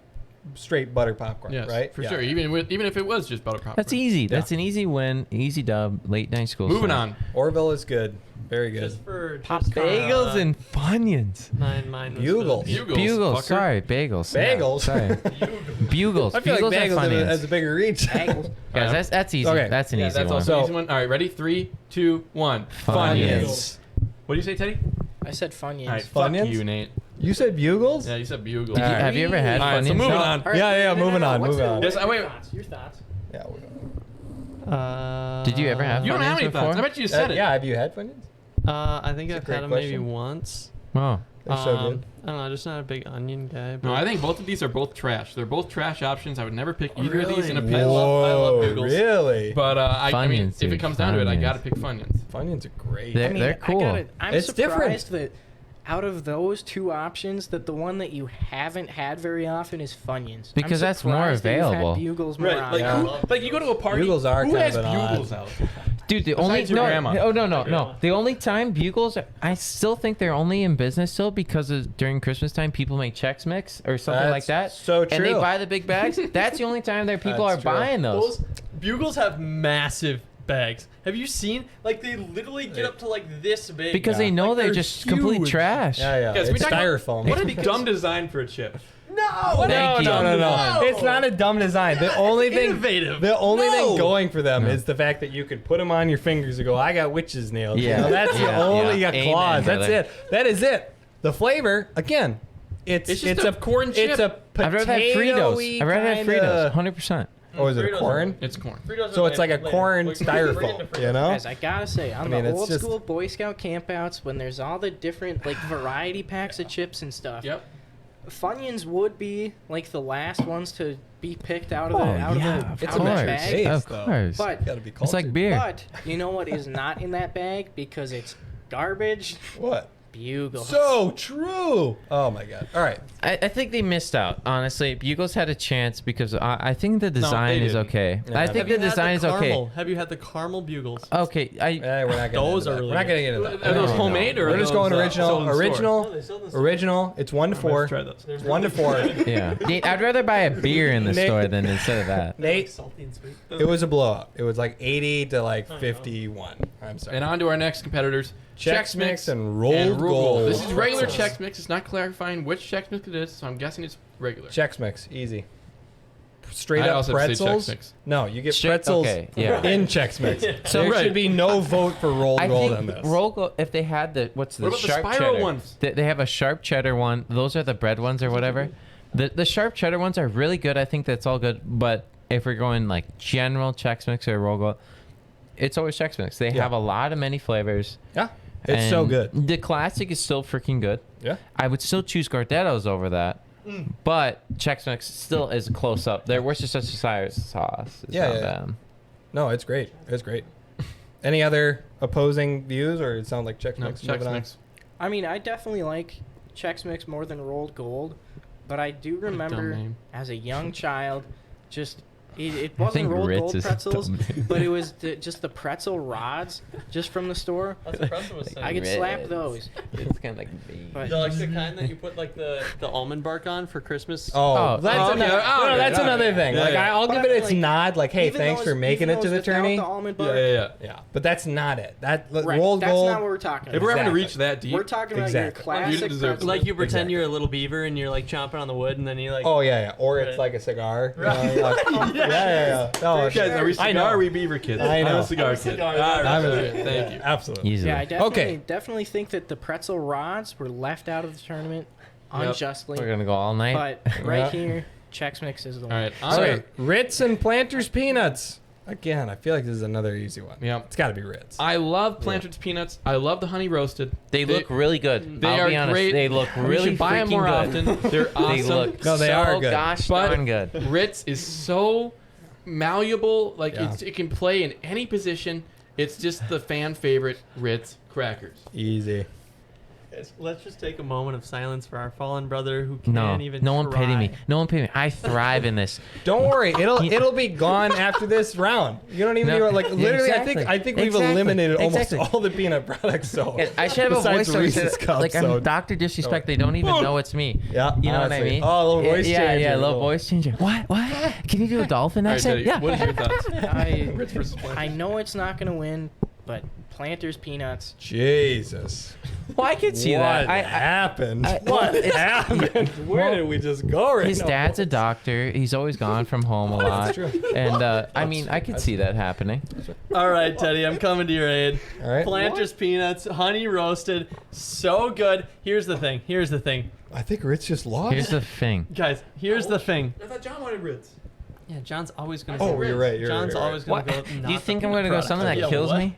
straight butter popcorn, Yes, right? for Yeah. sure. Even if it was just butter popcorn. That's easy. That's an easy win. Easy dub. Late night school. Moving snack. on. Orville is good, very good. Just for Pop just, Bagels and Funyuns. mine was Bugles. Bugles. Bugles. fucker. Sorry, bagels. Yeah, Bagels? sorry. Bugles. I feel Bugles like and bagels Funyuns. has a bigger reach. Guys, that's easy. Okay. That's an Yeah, easy that's one. also an So- easy one. All right, ready? 3, 2, 1. Funyuns. What do you say, Teddy? I said Funyuns. All right, fuck Funyuns? you, Nate. You said Bugles? Yeah, you said Bugles. Have you ever had All right, so Funyuns? moving No. on. All right, Yeah, no, moving on, What's moving the- on. Yes, what's wait. your thoughts? Your thoughts? Yeah. Did you ever have You don't have Funyuns any before? thoughts. I bet you said it. Yeah, have you had Funyuns? I think That's a I've great had them maybe question. once. Oh. They're so good. I don't know, just not a big onion guy. But No, I think both of these are both trash. They're both trash options. I would never pick either of these in a Really? pinch. I love Whoa, Bugles. really? But I mean, Funyuns, if it dude, comes down to it, I Funyuns. gotta pick Funyuns. Funyuns are great. They're- I mean, cool. I'm It's different. surprised that out of those two options that the one that you haven't had very often is Funyuns. Because I'm that's more surprised that you've had available. Bugles more Right, like, often. like you go to a party. Bugles are who kind has of an Bugles odd- out? Dude, the Besides only your no, grandma. no. The only time Bugles, I still think they're only in business still because during Christmas time people make Chex Mix or something like that. That's so And they true. buy the big bags. That's the only time that people That's are true. buying those. Those Bugles have massive bags. Have you seen? Like they literally get up to like this big. Because they know Like, they're just huge. complete trash. Yeah. Guys, we It's talking about- styrofoam. What a dumb design for a chip. No, Thank you. No. It's not a dumb design. The only thing, innovative. the only No. thing going for them is the fact that you could put them on your fingers and go, "I got witch's nails." You Yeah. know, that's the Yeah, only yeah. you got Amen, claws. That's brother. it. That is it. The flavor, again, it's just a corn chip. It's a I'd rather have Fritos. I'd rather have Fritos. 100%. Oh, is it a Fritos corn? It's corn. Fritos So are it's like a later. corn We're gonna bring it to styrofoam, Fritos. you know? Guys, I gotta say, on mean, the it's old just- school Boy Scout campouts, when there's all the different like variety packs of chips and stuff, Yep. Funyuns would be like the last ones to be picked out of Oh, the out yeah, of the, It's out a of the matter of bag. taste, Of though. course. But Gotta be It's like cultured. beer. but you know what is not in that bag because it's garbage? What? Bugles. So true. Oh my god. All right. I think they missed out. Honestly, Bugles had a chance because I think the design they is didn't. okay. Yeah. I think Have the you had design is okay. caramel? Have you had the caramel Bugles? Okay, We're not getting Those into are that. really We're not good. getting into that. Are those No. homemade or We're are just those, going original. sold in the store? Original. No, they sell in the store. Original. It's 1 to 4. Try those. There's 1 to 4. yeah. I'd rather buy a beer in the Nate- store than instead of that. Nate, salty and sweet. it was a blowout. It was like 80 to like 51. I'm sorry. And on to our next competitors. Chex Mix and Rolled Roll Gold. This is regular Chex Mix. It's not clarifying which Chex Mix it is, so I'm guessing it's regular. Chex Mix, easy. Straight I up also have to say pretzels. Chex Mix. No, you get Straight- pretzels okay, yeah. in Chex Mix. So- there Right. should be no vote for Rolled I Gold think on this. Roll Gold, if they had the what's the What about the sharp spiral cheddar ones? They have a sharp cheddar one. Those are the bread ones or whatever. The sharp cheddar ones are really good. I think that's all good. But if we're going like general Chex Mix or Roll Gold, it's always Chex Mix. They Yeah. have a lot of many flavors. Yeah, it's so and good. The classic is still freaking good. Yeah. I would still choose Gardetto's over that. But Chex Mix still is close up. Their Worcestershire sauce is Yeah, not yeah, bad. No, it's great. It's great. Any other opposing views, or it sounds like Chex No, Mix? Chex moving on? Mix. I mean, I definitely like Chex Mix more than Rolled Gold, but I do remember name. as a young child, just it I wasn't think Rolled Ritz Gold is a pretzels, dumb name. but it was just the pretzel rods just from the store. That's what Preston was saying. I could slap Ritz. those. It's kind of like But Like the kind that you put like the almond bark on for Christmas. Oh, Oh, that's okay. another. Oh, no, okay, that's okay. another thing. Yeah, like yeah. I'll But give I it mean, its like, nod. Like, hey, even thanks those- for making even it to the those without tourney. The almond Yeah, bark, yeah, yeah. Yeah, but that's not it. That Right, Rolled that's Gold. not what we're talking If about. we're having to Exactly. reach that deep, We're talking about Exactly. your classic didn't deserve pretzel. Like you pretend Exactly. you're a little beaver and you're like chomping on the wood and then you like. Oh yeah. Or it's Right. like a cigar. you Right. know, like- yeah. No, Guys, are we I cigar know. or are we beaver kids? I know. I'm a cigar I'm a kid. cigar. All right, I'm okay, thank you. Absolutely. easily. Yeah, I definitely, Okay. definitely think that the pretzel rods were left out of the tournament unjustly. We're gonna go all night. But right Yeah. here, Chex Mix is the All one. right. All right. Ritz and Planters peanuts. Again, I feel like this is another easy one. Yeah. It's got to be Ritz. I love Planters peanuts. I love the honey roasted. They look really good. They I'll are be honest. great. They look You really should buy them freaking more good. often. They're awesome. They look No, they so are good. gosh But darn good. Ritz is so malleable. Like Yeah. it can play in any position. It's just the fan favorite Ritz crackers. Easy. Let's just take a moment of silence for our fallen brother who No, can't even. no one pity me. try. No one pity me. I thrive in this. Don't worry, it'll be gone after this round. You don't even No, need like literally. exactly. I think we've Exactly. eliminated Exactly. almost all the peanut products. So I should have a besides voice over Reese's here. Cups, Like so- I'm Dr. Disrespect. They don't even know it's me. Yeah, You know what I honestly. mean? Oh, a little voice yeah, changer. Yeah, a little Little- voice changer. What? Can you do a dolphin All right, accent? Teddy, Yeah. what is your thoughts? Ritz I, versus Planters. I know it's not going to win, but Planters peanuts. Jesus. Well, I could see what that. happened? I- what it's- happened? Where well, did we just go right His now? dad's a doctor. He's always gone from home a lot. true. And I mean, I could see that happening. All right, Teddy, I'm coming to your aid. All right. Planters peanuts, honey roasted, so good. Here's the thing. I think Ritz just lost. Here's the thing. Guys, here's the thing. I thought John wanted Ritz. Yeah, John's always gonna. Oh, say you're right. You're John's right, always gonna What? go. Do not you the think I'm peanut gonna go product. something that Yeah, kills what? me?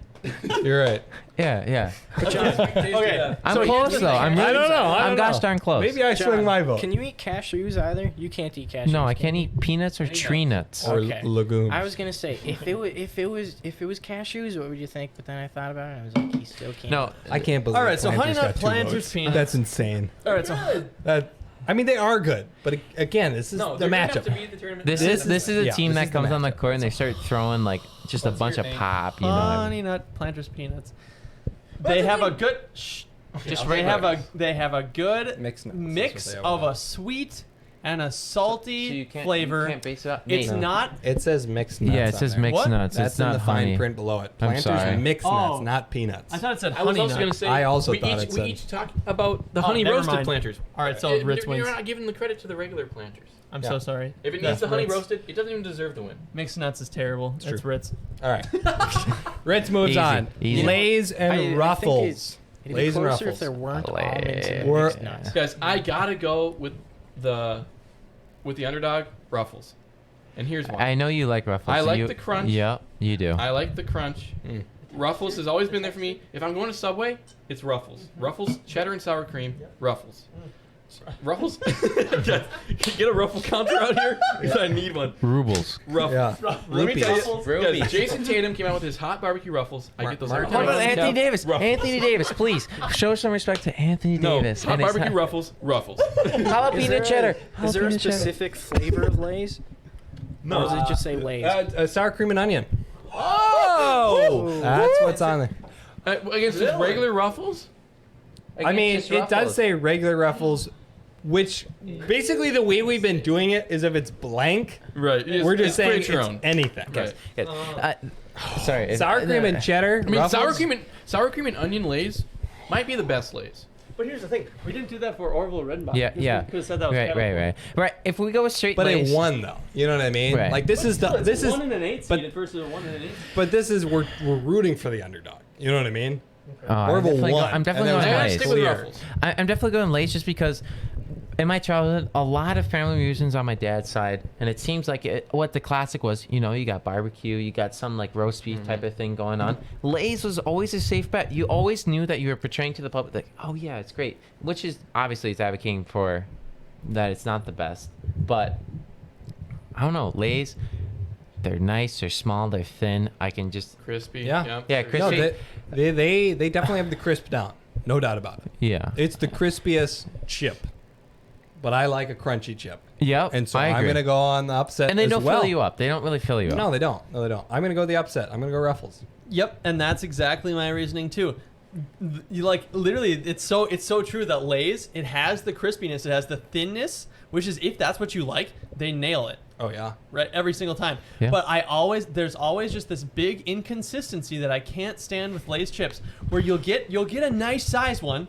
You're right. Yeah. Okay. I'm So close here's the though. thing. I'm really, I don't know. I'm gosh darn close. Maybe I swing my vote. Can you eat cashews either? You can't eat cashews. No, I can can't you? eat peanuts or tree nuts. Or Okay. legumes. I was gonna say if it was cashews, what would you think? But then I thought about it. And I was like, he still can't. No, I can't believe. All right, so Planters Honey Nut got 2 Planters votes. peanuts. That's insane. All right, so I mean, they are good, but again, this is the matchup. this is a yeah, team this that is the comes on the matchup, court and they that's start throwing like just a bunch of pop. You know, Honey Nut Planters peanuts. They have a good. They have a good Mix nuts, mix that's what they of are. a sweet and a salty so you can't, flavor. You can't base it up. It's Nate. not. It says mixed nuts. Yeah, it on says there. mixed What? nuts. That's It's in not the fine honey. print below it. I'm Planters sorry. mixed Oh. nuts, not peanuts. I thought it said I was honey also nut. going to say. I also we thought each, it we said- each talk about the Oh, honey never roasted mind. planters. All right, so Ritz wins. You're not giving the credit to the regular planters. I'm Yeah. so sorry. If it Yeah, needs the honey Ritz. roasted, it doesn't even deserve to win. Mixed nuts is terrible. It's true. Ritz. All right. Ritz moves Easy, on. easy. Lays and I think Ruffles. It'd be Lays and closer if Ruffles. there weren't Lays. almonds in the Or- mixed nuts. Guys, I gotta go with the underdog Ruffles, and here's why. I know you like Ruffles. I so like you- the crunch. Yep, you do. I like the crunch. Mm. Ruffles has always been there for me. If I'm going to Subway, it's Ruffles. Ruffles, cheddar and sour cream, Ruffles. Ruffles? Guys, get a Ruffle counter out here? Because I need one. Rubles. Ruffles. Yeah. Let me tell Rupees. you, guys, Jason Tatum came out with his hot barbecue Ruffles. I get those every What time. What about I Anthony go. Davis? Ruffles. Anthony Davis, please show some respect to Anthony No, Davis. hot and his barbecue Ruffles, Ruffles. How about Is peanut cheddar? How Is there a about peanut cheddar? specific flavor of Lay's? Or does it just say Lay's? Sour cream and onion. Oh! That's what's on there. Against just regular Ruffles? I mean, it does say regular Ruffles, which basically the way we've been doing it is if it's blank, Right. we're just saying create your it's own. anything. Right. Good. Sorry. Sour cream and cheddar. I mean, Ruffles, sour cream and onion Lay's might be the best Lay's. But here's the thing: we didn't do that for Orville Redenbach. Yeah, yeah. We could have said that was Right. If we go with straight but Lay's, it won though. You know what I mean? Right. Like this is the this is 1 and an 8 but- seed versus a 1 and an 8. but this is we're rooting for the underdog. You know what I mean? I'm Orville definitely won. I'm definitely and going then I it was Lay's. stick with clear. Ruffles. I'm definitely going Lay's just because in my childhood, a lot of family reunions on my dad's side, and it seems like what the classic was, you got barbecue, you got some like roast beef type of thing going on. Lay's was always a safe bet. You always knew that you were portraying to the public like, oh yeah, it's great, which is obviously it's advocating for that it's not the best, but I don't know, Lay's, they're nice, they're small, they're thin. I can just Crispy. Yeah. Yeah, sure. crispy. No, they definitely have the crisp down. No doubt about it. yeah. It's the crispiest chip. But I like a crunchy chip. Yep. And so I I'm agree. going to go on the upset And they as don't well. fill you up. They don't really fill you up. No, they don't. No, they don't. I'm going to go the upset. I'm going to go Ruffles. Yep, and that's exactly my reasoning too. You like literally, it's so true that Lay's, it has the crispiness, it has the thinness, which is if that's what you like, they nail it. Oh, yeah. Right, every single time. Yeah. But there's always just this big inconsistency that I can't stand with Lay's chips, where you'll get a nice size one,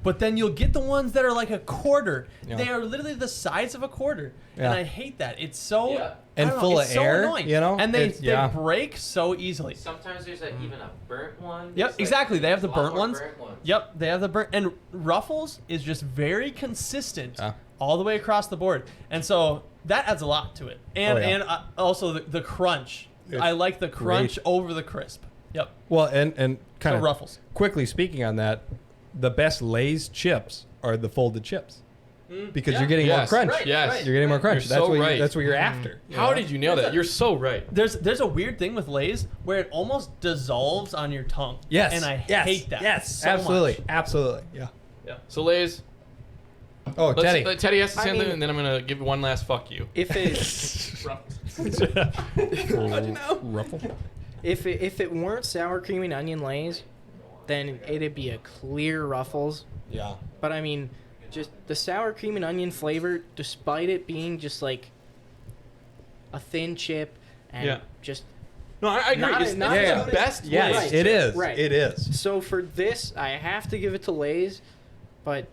but then you'll get the ones that are like a quarter. Yeah. They are literally the size of a quarter, Yeah. and I hate that. It's so Yeah. And I don't full know, of it's so air, annoying. you know? and they It's- yeah. break so easily. Sometimes there's even a burnt one. Yep, exactly. They have the burnt ones. Yep, they have the burnt. And Ruffles is just very consistent Yeah. all the way across the board. And so that adds a lot to it. And Oh, yeah. and also the crunch. It's I like the crunch great. over the crisp. Yep. Well, and kind So of Ruffles. quickly speaking on that, the best Lay's chips are the folded chips. Because Yeah. you're getting Yes. more crunch. Right, Yes. right. You're getting more crunch. You're so right. That's what you're after. How did you nail that? You're so right. There's a weird thing with Lay's where it almost dissolves on your tongue. Yes. And I yes. hate that. Yes. so absolutely. much. Absolutely. Yeah. Yeah. So Lay's. Oh, Teddy. Teddy has to I say something, mean- and then I'm gonna give one last fuck you. If it How'd you know? Ruffle. if it weren't sour cream and onion Lay's, then it'd be a clear Ruffles. Yeah. But I mean, just the sour cream and onion flavor, despite it being just like a thin chip and Yeah. just No, I agree. Not- It's not not as the good. best Yes, Lay's. it is. Right. It is. so for this, I have to give it to Lay's, but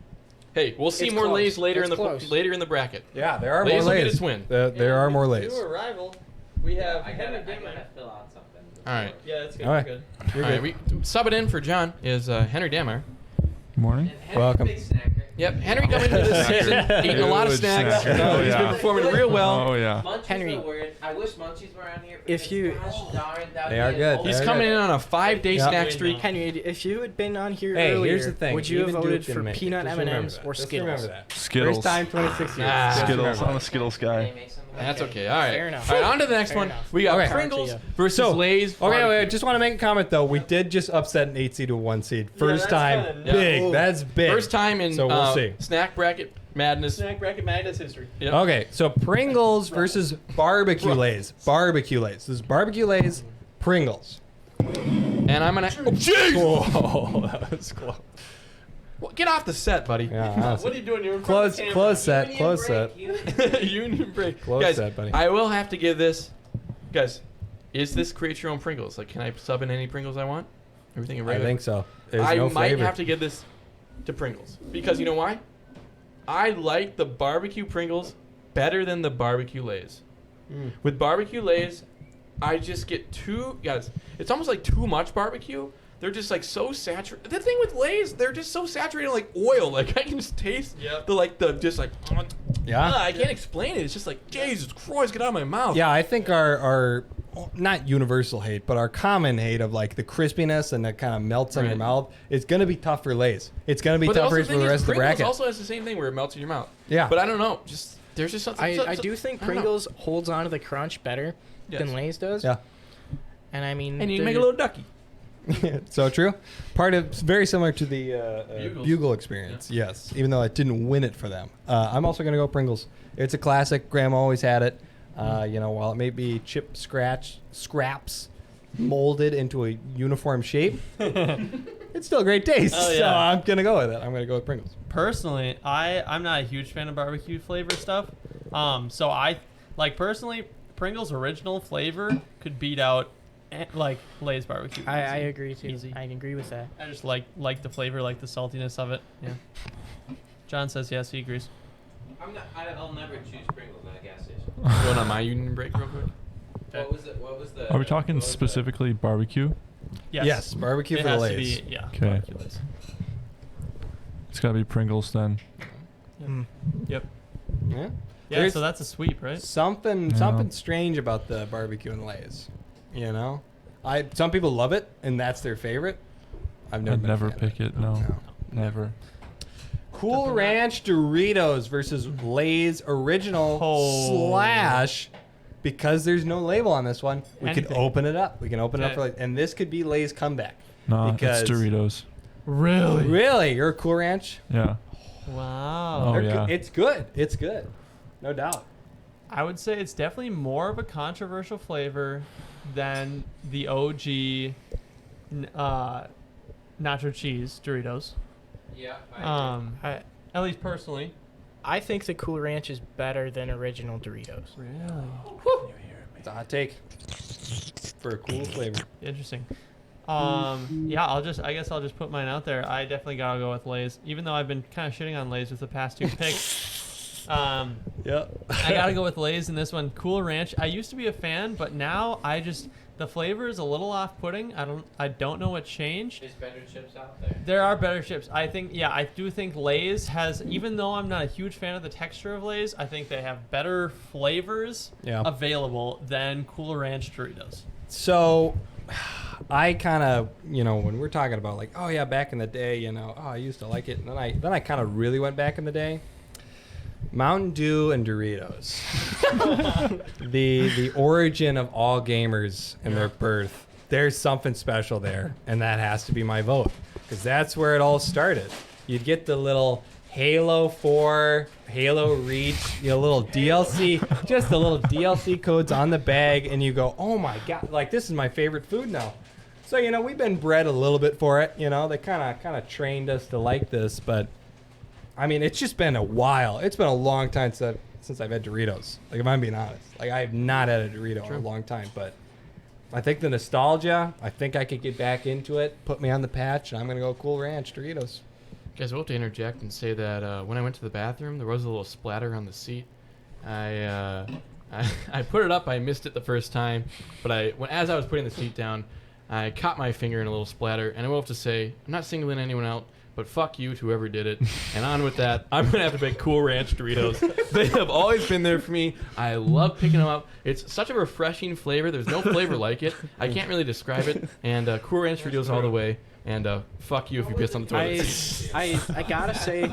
Hey, we'll see It's more close. Lay's later It's in close. the bracket. Yeah, there are Lay's more will get Lay's. its win. There are more Lays. New arrival. We have Henry Dimmer. fill out something. All right. Yeah, that's good. All right. Good. You're All right. good. We sub it in for John is Henry Damar. Morning. Welcome. Yep, Henry coming into this season, eating a lot of Good snacks. snack. No, Oh, he's yeah. been performing real well. Oh yeah. Munchies Henry. are weird. I wish Munchies were on here. If you- They are good. He's They're coming good. in on a 5-day Yep. snack streak. Henry, if you had been on here Hey, earlier, here's the thing. would you have Even voted Duke didn't for make it. peanut Just remember M&Ms that. or Just Skittles? remember that. Skittles. First time 26 years. Ah. Just Skittles. remember I'm a that. Skittles guy. That's okay. All right. Fair enough. All right, on to the next Fair one. enough. We got Okay. Pringles Gotcha. versus So, Lay's. Okay, wait, barbecue. just want to make a comment though. We did just upset an 8 seed to 1 seed. First that's time, kinda big. nuts. That's big. First time in So we'll see. snack bracket madness. Snack bracket madness history. Yep. Okay, so Pringles versus barbecue Lays. Barbecue Lays. This is barbecue Lays, Pringles. And I'm gonna. Oh, jeez! Whoa, that was close. Well, get off the set, buddy. Yeah, What honestly. are you doing? You're in front of the camera. Close set, close set. Union break. Close Guys, that, buddy. I will have to give this. Guys, is this create your own Pringles? Like, can I sub in any Pringles I want? Everything I irregular? think so. There's I no might flavor. have to give this to Pringles because you know why? I like the barbecue Pringles better than the barbecue Lays. Mm. With barbecue Lays, I just get guys. It's almost like too much barbecue. They're just like so saturated. The thing with Lays, they're just so saturated like oil. Like I can just taste the just like. Yeah. I can't explain it. It's just like Jesus Christ, get out of my mouth. Yeah, I think our not universal hate, but our common hate of like the crispiness and that kind of melts on your Right. mouth is going to be tough for Lays. It's going to be But tougher also for the rest of the Pringles bracket. also has the same thing where it melts in your mouth. Yeah. But I don't know. Just there's just something. I do think I don't know. Pringles holds on to the crunch better Yes. than Lay's does. Yeah. And I mean, And you they're- make a little ducky. So true. Part of very similar to the Bugles. Bugle experience. Yes, even though it didn't win it for them. I'm also going to go Pringles. It's a classic. Grandma always had it. While it may be chip scraps molded into a uniform shape, it's still a great taste. Oh, So yeah. I'm going to go with it. I'm going to go with Pringles. Personally, I'm not a huge fan of barbecue flavor stuff. So I like personally Pringles original flavor could beat out like Lay's barbecue. I agree too. Easy. I agree with that. I just like the flavor, like the saltiness of it. Yeah. John says yes, he agrees. I'll never choose Pringles at a gas station. Going on my union break real quick. What was the? Are we talking specifically barbecue? Yes, barbecue It for the has Lays. to be, yeah. Okay. barbecue Lay's. It's gotta be Pringles then. Mm. Yep. Yeah. Yeah, There's so that's a sweep, right? something strange about the barbecue and Lays. You know, some people love it and that's their favorite. I've never I'd been a never fan of pick it. No, never. Cool Definitely. Ranch Doritos versus Lay's original Oh. / because there's no label on this one, we could Anything. open it up. We can open it up Okay. for like, and this could be Lay's comeback. Nah, Because- it's Doritos. Really? Really, you're a Cool Ranch? Yeah. Wow. Oh, They're yeah. It's good. It's good, no doubt. I would say it's definitely more of a controversial flavor than the OG nacho cheese Doritos. Yeah. At least personally. I think the Cool Ranch is better than original Doritos. Really? It's a hot take for a cool flavor. Interesting. Yeah, I guess I'll just put mine out there. I definitely gotta go with Lay's, even though I've been kind of shitting on Lay's with the past two picks. Yep. I gotta go with Lay's in this one. Cool Ranch. I used to be a fan, but now the flavor is a little off-putting. I don't know what changed. There's better chips out there. There are better chips. I do think Lay's has, even though I'm not a huge fan of the texture of Lay's, I think they have better flavors Yeah. available than Cool Ranch Doritos. So, I kind of, when we're talking about like, oh yeah, back in the day, I used to like it, and then I kind of really went back in the day. Mountain Dew and Doritos, the origin of all gamers and their birth. There's something special there, and that has to be my vote because that's where it all started. You'd get the little Halo 4, Halo Reach, little DLC, just the little DLC codes on the bag, and you go, oh my god, like this is my favorite food now. So we've been bred a little bit for it. They kind of trained us to like this, but I mean, it's just been a while. It's been a long time since I've had Doritos. Like if I'm being honest, like I have not had a Dorito in a long time, but I think the nostalgia. I think I could get back into it. Put me on the patch, and I'm gonna go Cool Ranch Doritos. Guys, we'll have to interject and say that when I went to the bathroom, there was a little splatter on the seat. I put it up. I missed it the first time, but as I was putting the seat down, I caught my finger in a little splatter, and I will have to say, I'm not singling anyone out, but fuck you to whoever did it. And on with that, I'm going to have to pick Cool Ranch Doritos. They have always been there for me. I love picking them up. It's such a refreshing flavor. There's no flavor like it. I can't really describe it. And Cool Ranch Doritos all the way. And fuck you if you piss on the toilet. I gotta say,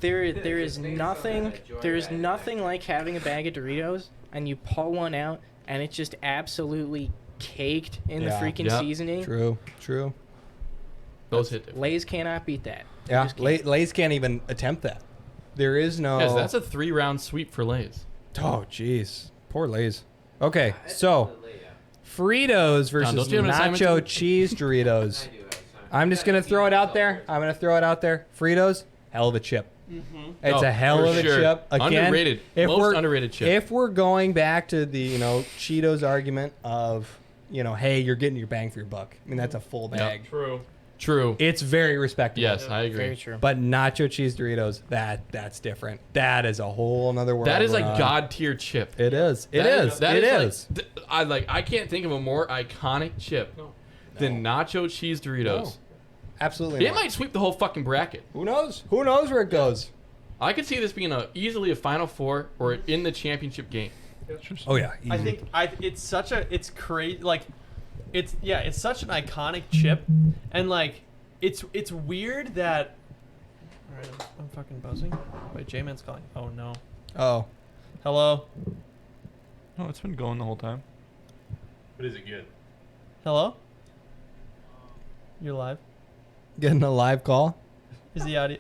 there is nothing like having a bag of Doritos and you pull one out and it's just absolutely caked in the freaking seasoning. True. Those hit different. Lay's cannot beat that. Yeah, Lay's can't even attempt that. There is no... Yes, that's a 3-round sweep for Lay's. Oh, jeez. Poor Lay's. Okay, so Fritos versus don't you have an assignment nacho too? cheese Doritos. I'm just going to throw it out there. Fritos, hell of a chip. It's a hell for of a sure. chip. Again, Underrated. Most underrated chip. If we're going back to the, Cheetos argument of, hey, you're getting your bang for your buck. I mean, that's a full bag. True. It's very respectable. Yes, I agree. Very true. But nacho cheese Doritos, that's different. That is a whole nother world. That is like we're on. god tier chip. It is. That is. It is. I can't think of a more iconic chip than nacho cheese Doritos. No. Absolutely It not. might sweep the whole fucking bracket. Who knows? Who knows where it goes? I could see this being easily a Final Four or in the championship game. Oh yeah. I think it's crazy. Like, it's such an iconic chip, and like, it's weird that. All right, I'm fucking buzzing. Wait, J-Man's calling. Oh no. Oh. Hello. No, it's been going the whole time. But is it good? Hello. You're live. Getting a live call. Is the audio?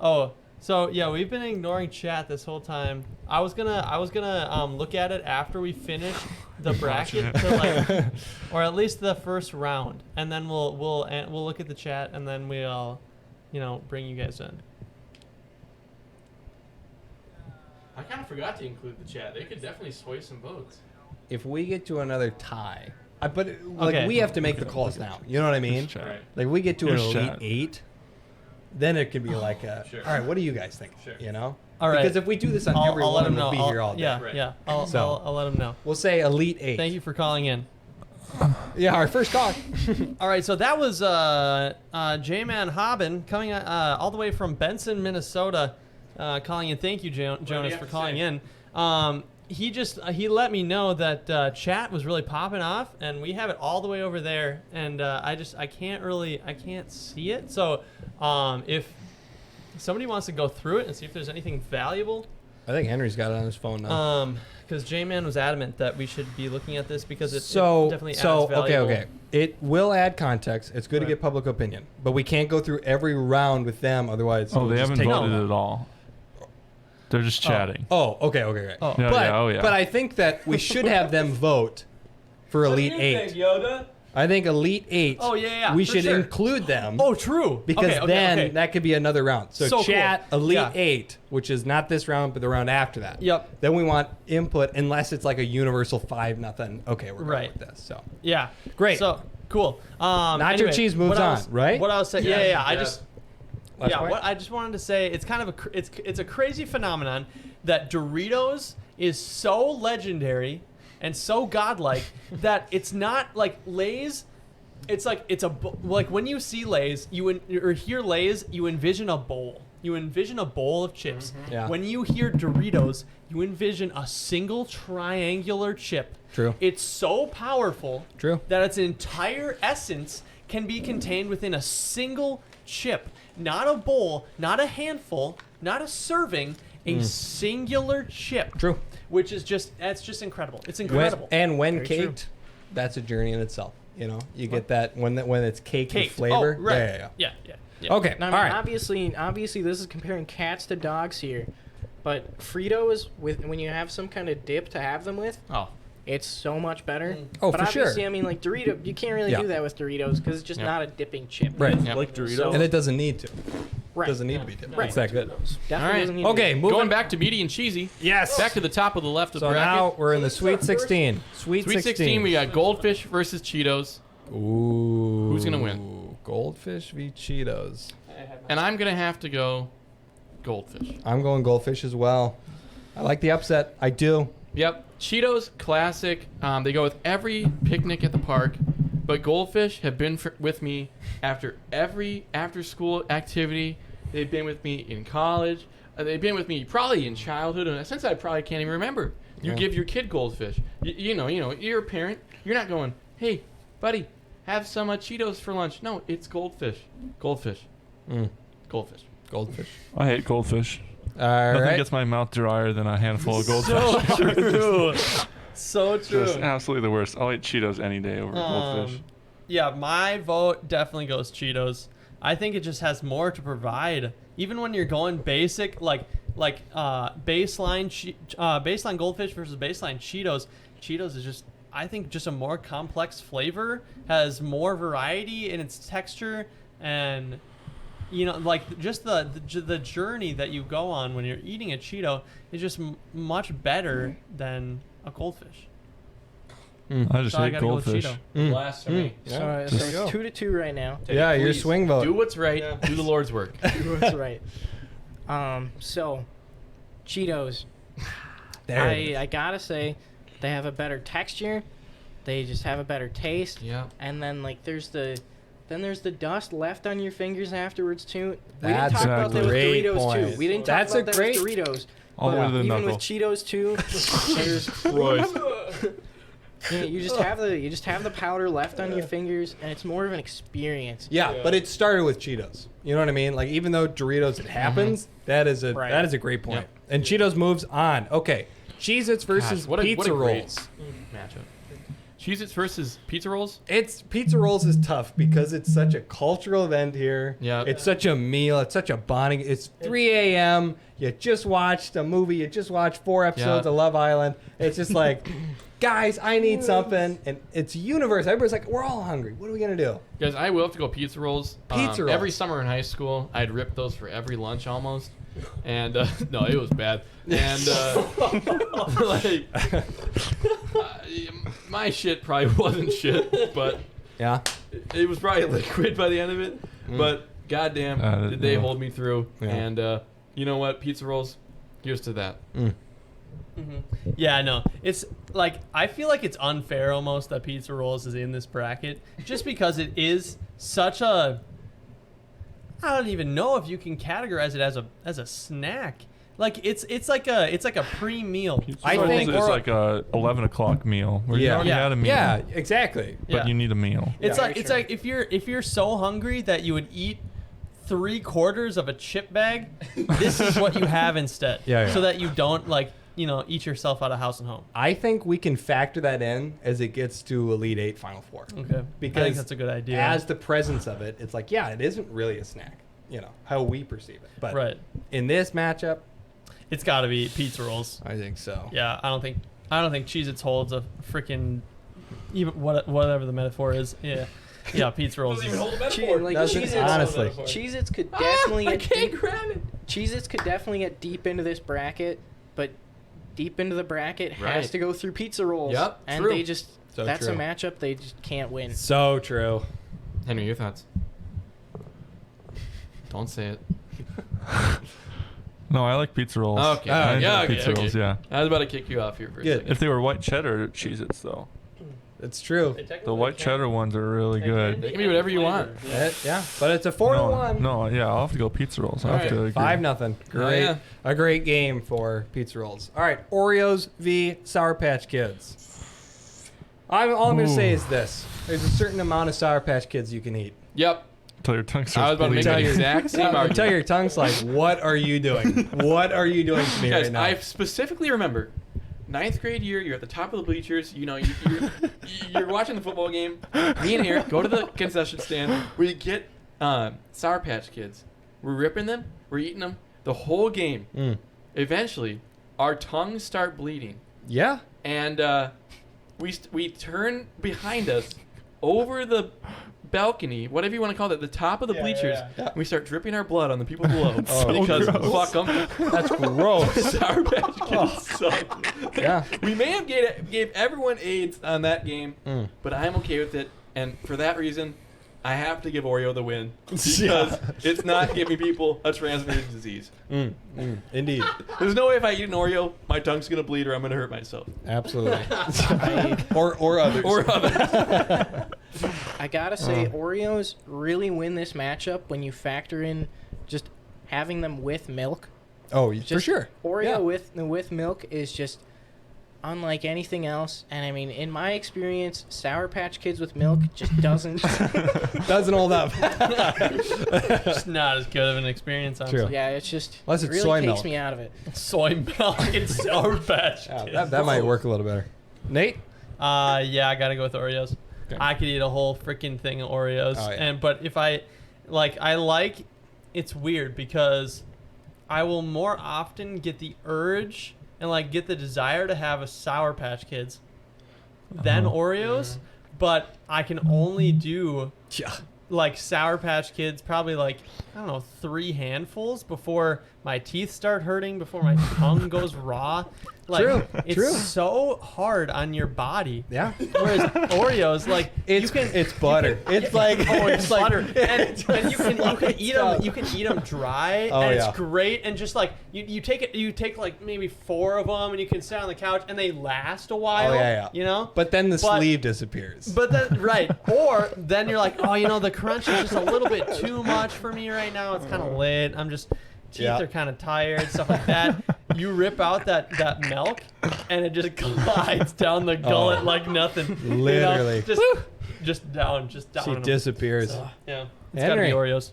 Oh, so yeah, we've been ignoring chat this whole time. I was gonna look at it after we finish the bracket, to like, or at least the first round, and then we'll look at the chat, and then we'll, bring you guys in. I kind of forgot to include the chat. They could definitely sway some votes. If we get to another tie, but like Okay. we have to make the calls now. You know what I mean? Chat. Right. Like we get to an Here's elite chat. 8, then it could be like a. Sure. All right, what do you guys think? Sure. All right. Because if we do this on every I'll let one, him know. we'll be here all day. Yeah, Right. yeah. So- I'll let him know. We'll say elite 8. Thank you for calling in. Yeah, our first call. All right, so that was J-Man Hobbin coming all the way from Benson, Minnesota, calling in. Thank you, Jonas, for calling in. He let me know that chat was really popping off, and we have it all the way over there, and I can't see it. So if somebody wants to go through it and see if there's anything valuable, I think Henry's got it on his phone now. because J-Man was adamant that we should be looking at this because it definitely adds okay. valuable. It will add context. It's good to Right. get public opinion, but we can't go through every round with them. Otherwise, Oh, we'll they just haven't take voted it. at all. They're just chatting. Oh, okay. Oh. Yeah, But but I think that we should have them vote for elite 8. Yoda? I think elite 8. Oh, yeah, We for should sure. include them. Oh, true. Because Okay, then that could be another round. So So chat cool. elite Yeah. 8, which is not this round, but the round after that. Yep. Then we want input, unless it's like a universal 5-0. Okay, we're going Right. with this. So Yeah. Great. So cool. Nacho cheese moves what I on, was- right? What I was saying. Yeah. I Yeah. just. Last Yeah. point? What I just wanted to say, it's kind of it's a crazy phenomenon that Doritos is so legendary and so godlike that it's not like Lay's. It's like like when you see Lay's, or hear Lay's, you envision a bowl. You envision a bowl of chips. Yeah. When you hear Doritos, you envision a single triangular chip. True. It's so powerful True. that its entire essence can be contained within a single chip. Not a bowl, not a handful, not a serving, a singular chip. True. Which is that's just incredible. It's When incredible. when Very true. caked, that's a journey in itself. You get that when it's caked with Caked. flavor. Oh, right. Yeah. Yeah. Okay. Now, I all mean, right. obviously, this is comparing cats to dogs here, but Fritos when you have some kind of dip to have them with, Oh. it's so much better. Oh, but for sure. obviously, I mean, like Dorito, you can't really Yeah. do that with Doritos because it's just Yeah. not a dipping chip. Right. Yep. Like Doritos. So- And it doesn't need to. Right. Doesn't need to be dipped. Right. It's that good. Definitely All right. doesn't need to Okay. be. Moving Going back to meaty and cheesy. Yes. Back to the top of the left of So the bracket. now we're in the Sweet 16. Sweet 16, we got Goldfish versus Cheetos. Ooh. Who's gonna win? Goldfish v Cheetos. And I'm going to have to go Goldfish. I'm going Goldfish as well. I like the upset. I do. Yep. Cheetos, classic. They go with every picnic at the park. But Goldfish have been with me after every after-school activity. They've been with me in college. They've been with me probably in childhood, and since I probably can't even remember. You give your kid Goldfish. You know, you're a parent. You're not going, hey, buddy, have some Cheetos for lunch. No, it's Goldfish. Goldfish. Goldfish. Goldfish. I hate Goldfish. All Nothing right. gets my mouth drier than a handful of Goldfish. So true. So true. Just absolutely the worst. I'll eat Cheetos any day over Goldfish. Yeah, my vote definitely goes Cheetos. I think it just has more to provide. Even when you're going basic, like baseline Goldfish versus baseline Cheetos. Cheetos is just, I think, just a more complex flavor, has more variety in its texture, and like just the journey that you go on when you're eating a Cheeto is just much better than a Goldfish. I just So I hate gotta go with Goldfish. Cheeto. Last for me. So Just it's 2-2 right now. Yeah, your Please, swing vote. Do what's right. Do the Lord's work. That's right. So Cheetos. There it is. I gotta say, they have a better texture. They just have a better taste. Yeah. And then like there's the dust left on your fingers afterwards too. We That's didn't talk about that with great Doritos point. too. We didn't That's talk a about great- that with Doritos. All the way to the Even knuckle. with Cheetos too, there's you just have the powder left on your fingers, and it's more of an experience. Yeah, but it started with Cheetos. You know what I mean? Like even though Doritos, it happens. That is a Right. that is a great point. Yep. And Cheetos moves on. Okay, Cheez-Its versus Gosh, what a pizza great rolls. matchup. Cheez-Its versus pizza rolls. It's pizza rolls is tough because it's such a cultural event here. Yeah. It's such a meal. It's such a bonding. It's 3 a.m. You just watched a movie. You just watched 4 episodes Yeah. of Love Island. It's just like, guys, I need something. And it's universe. Everybody's like, we're all hungry. What are we going to do? Guys, I will have to go pizza rolls. Pizza rolls. Every summer in high school, I'd rip those for every lunch almost. And no, it was bad. And like, my shit probably wasn't shit, but Yeah. it was probably liquid by the end of it. But goddamn, did they hold me through? Yeah. And you know what? Pizza rolls. Here's to that. Yeah, no. It's like I feel like it's unfair almost that pizza rolls is in this bracket just because it is such a I don't even know if you can categorize it as a snack. Like it's like a pre-meal. I Pizza think- rolls is like a 11 o'clock meal where you already had a meal, Yeah, exactly. but Yeah. you need a meal. It's Yeah, like for it's sure. like if you're so hungry that you would eat 3/4 of a chip bag, this is what you have instead. Yeah. So that you don't eat yourself out of house and home. I think we can factor that in as it gets to Elite Eight, Final Four. Okay. Because I think that's a good idea. As the presence of it, it's like, yeah, it isn't really a snack, how we perceive it. But right. in this matchup, It's got to be pizza rolls. I think so. Yeah, I don't think Cheez-Its holds a freaking even whatever the metaphor is. Yeah. Yeah, pizza rolls. Is, Honestly. Cheez-Its could definitely I get can't deep. grab it. Cheez-Its could definitely get deep into this bracket, but deep into the bracket has Right. to go through pizza rolls. Yep, and true. they just So that's true. a matchup they just can't win. So true. Henry, your thoughts? Don't say it. No, I like pizza rolls. Okay. I enjoy Yeah, okay, pizza okay. rolls, yeah. I was about to kick you off here for a Good. second. If they were white cheddar Cheez-Its, though. It's true. The white cheddar ones are really good. They can be whatever you want. Yeah, but it's a 4-1. No, yeah, I'll have to go pizza rolls. I have Alright. to agree. 5-0. Great. yeah. A great game for pizza rolls. All right, Oreos v Sour Patch Kids. All I'm going to say is this. There's a certain amount of Sour Patch Kids you can eat. Yep. Until your tongue I was starts about to make bleeding. that exact same argument. Until your tongue's like, what are you doing? What are you doing to me Guys, right now? I specifically remember 9th grade year, you're at the top of the bleachers, you're watching the football game. Me and Eric go to the concession stand where you get Sour Patch Kids. We're ripping them, we're eating them the whole game. Eventually, our tongues start bleeding. Yeah. And we turn behind us over the balcony, whatever you want to call it, the top of the bleachers. yeah. We start dripping our blood on the people below Oh, because gross. fuck them. That's gross. Sour Patch Kids suck. Yeah. We may have gave everyone AIDS on that game, but I'm okay with it. And for that reason, I have to give Oreo the win because it's not giving people a transmitted disease. Indeed. There's no way if I eat an Oreo, my tongue's gonna bleed or I'm gonna hurt myself. Absolutely. or others. Or others. I gotta say, Oreos really win this matchup when you factor in just having them with milk. Oh, for Just sure. Oreo with milk is just unlike anything else. And I mean, in my experience, Sour Patch Kids with milk just doesn't. Doesn't hold up. It's not as good of an experience. Honestly. True. Yeah, it's just Unless it it's really soy takes milk. me out of it. Soy milk and Sour Patch Kids. That might work a little better. Nate? Yeah, I gotta go with Oreos. Okay. I could eat a whole freaking thing of Oreos. Oh, yeah. But if I like, it's weird because I will more often get the urge and like get the desire to have a Sour Patch Kids than Oreos, but I can only do like Sour Patch Kids probably like, I don't know, 3 handfuls before my teeth start hurting, before my tongue goes raw. Like, it's so hard on your body. Yeah. Whereas Oreos, like, It's butter. It's like it's like butter, and you can eat them. You can eat them dry, Oh, and yeah. it's great. And just like you take like maybe 4 of them, and you can sit on the couch, and they last a while. Oh, yeah. You know. But then the sleeve disappears. But then right, or then you're like, oh, you know, the crunch is just a little bit too much for me right now. It's kind of late. I'm just teeth are kind of tired, stuff like that. You rip out that milk, and it just glides down the gullet like nothing. Literally. You know? Just down. She disappears. So, yeah, it's gotta be Henry. Oreos.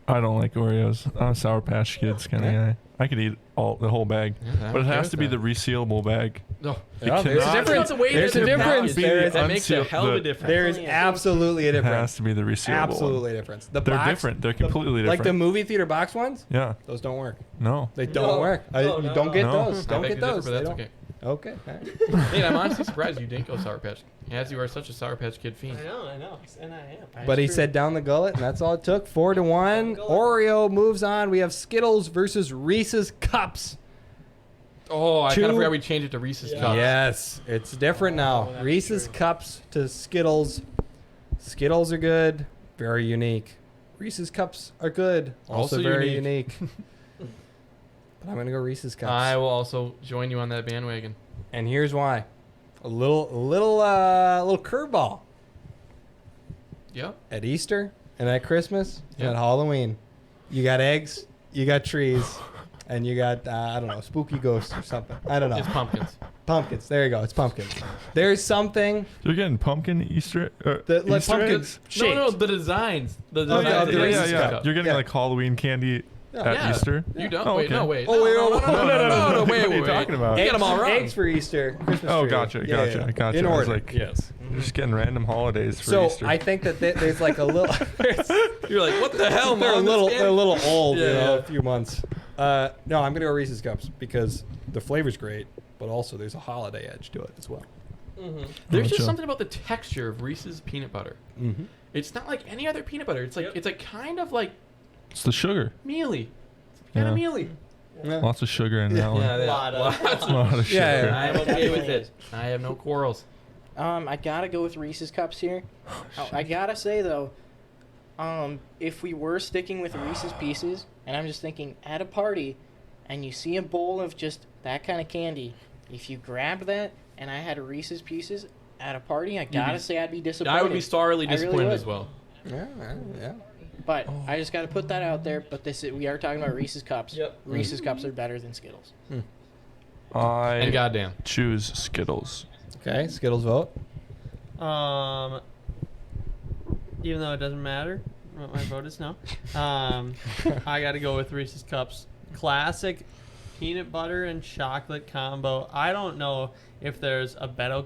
I don't like Oreos. I'm a Sour Patch Kids kind of guy. I could eat the whole bag, but it has to be the resealable bag. No. Yeah, there's a cannot- difference. The way There's that a they're difference. packaged, There is that makes a hell of a the- difference. There is absolutely a It difference. has to be the resealable Absolutely one. a difference. The They're box, different. They're completely Like the different. movie theater box ones, Yeah. those don't work. No. They don't work. You don't get No. those. I Don't beg get to differ, those. but They that's don't. okay. Okay. All right. Hey, I'm honestly surprised you didn't go Sour Patch, as you are such a Sour Patch Kid fiend. I know, and I am. But he said down the gullet, and that's all it took. 4-1. Oreo moves on. We have Skittles versus Reese's Cups. Oh, I kind Two- of forgot we changed it to Reese's Cups. Yes, it's different now. that's Reese's true. Cups to Skittles. Skittles are good, very unique. Reese's Cups are good, also, Also very unique. unique. But I'm gonna go Reese's Cups. I will also join you on that bandwagon. And here's why. A little curveball. Yep. At Easter and at Christmas and Yep. at Halloween, you got eggs, you got trees, and you got I don't know, spooky ghosts or something. I don't know. It's pumpkins. Pumpkins. There you go. It's pumpkins. There's something You're getting pumpkin Easter like Easter pumpkin eggs? shaped. No, the designs. The Oh, designs. yeah, of the the Reese's Reese's Cup. Cup. You're getting Yeah. like Halloween candy at Yeah. Easter? You don't. Oh, Wait, okay. no, wait. Oh, wait, no, oh, no, wait, What are you wait. talking about? You get them all wrong. Eggs for Easter, Christmas Oh, tree. gotcha. Yeah. In In order. I was order. like, Yes. you're just getting random holidays for So Easter. I think that there's like a little. You're like, what the hell, they're a Mom? little. This They're a can't- little old. Yeah, you know, yeah. a few months. No, I'm gonna go Reese's Cups because the flavor's great, but also there's a holiday edge to it as well. There's just Gotcha. something about the texture of Reese's peanut butter. Mm-hmm. It's not like any other peanut butter. It's like it's a kind of like It's the sugar. mealy. It's kind of Yeah. mealy. Lots of sugar in that one. Lot of- Lots A lot of sugar. Yeah, I'm okay with it. I have no quarrels. I gotta go with Reese's Cups here. I gotta say though, if we were sticking with Reese's Pieces, and I'm just thinking at a party, and you see a bowl of just that kind of candy, if you grabbed that and I had a Reese's Pieces at a party, I gotta say I'd be disappointed. I would be sorely I really disappointed would. as well. Yeah. But I just gotta put that out there. But we are talking about Reese's Cups. Yep. Reese's Cups are better than Skittles. And I goddamn. choose Skittles. Okay, Skittles vote. Even though it doesn't matter what my vote is now, I got to go with Reese's Cups. Classic peanut butter and chocolate combo. I don't know if there's a better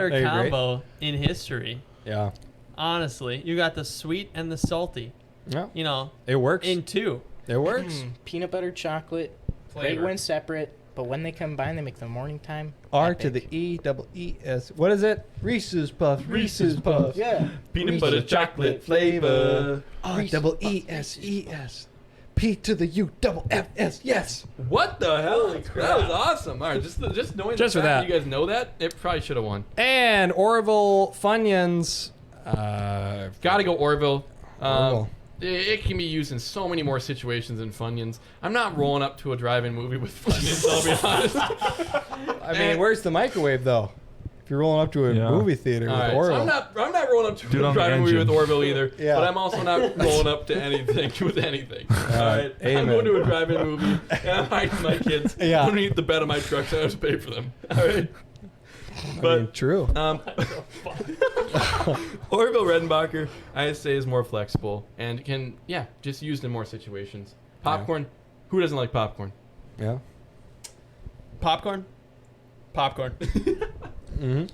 Agree. combo in history. Yeah. Honestly, you got the sweet and the salty. Yeah. You know, It works. in two. It works. Peanut butter, chocolate, great Flavor. when separate, but when they combine, they make the morning time. R epic. to the E double E S. What is it? Reese's Puffs. Reese's Puffs. Yeah. Peanut butter chocolate flavor. R double E S E S. P to the U double F S. Yes. What the hell? That was awesome. All right, just knowing Just the for fact that. you guys know that, it probably should have won. And Orville Funyuns. Gotta go Orville. Orville. It can be used in so many more situations than Funyuns. I'm not rolling up to a drive-in movie with Funyuns, I'll be honest. I mean, where's the microwave though? If you're rolling up to a movie theater All with right, Orville. so I'm not rolling up to Dude a on the drive-in movie with engine. Orville either. Yeah. But I'm also not rolling up to anything with anything. All right, I'm amen. going to a drive-in movie and I'm hiding my kids Yeah. underneath the bed of my truck so I have to pay for them. All right. I mean, true. Orville Redenbacher, I say, is more flexible and can, just used in more situations. Popcorn, who doesn't like popcorn? Yeah. Popcorn. Mm-hmm.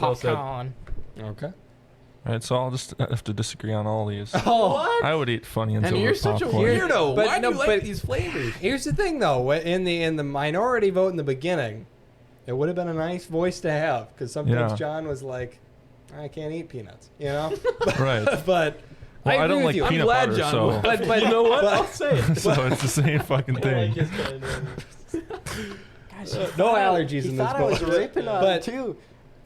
Well said. Popcorn. Okay. All right, so I'll just have to disagree on all these. Oh. I would eat Funyuns And over you're such a popcorn. weirdo. But Why do no, you like but- these flavors? Here's the thing, though. In the minority vote in the beginning, it would have been a nice voice to have because sometimes Yeah. John was like, "I can't eat peanuts," you know. Right. But Well, I agree don't with like you. peanut glad butter, John so would. But You know what? but- I'll say it. so it's the same fucking thing. Guys, no allergies he in this thought I was book. ripping on But him too.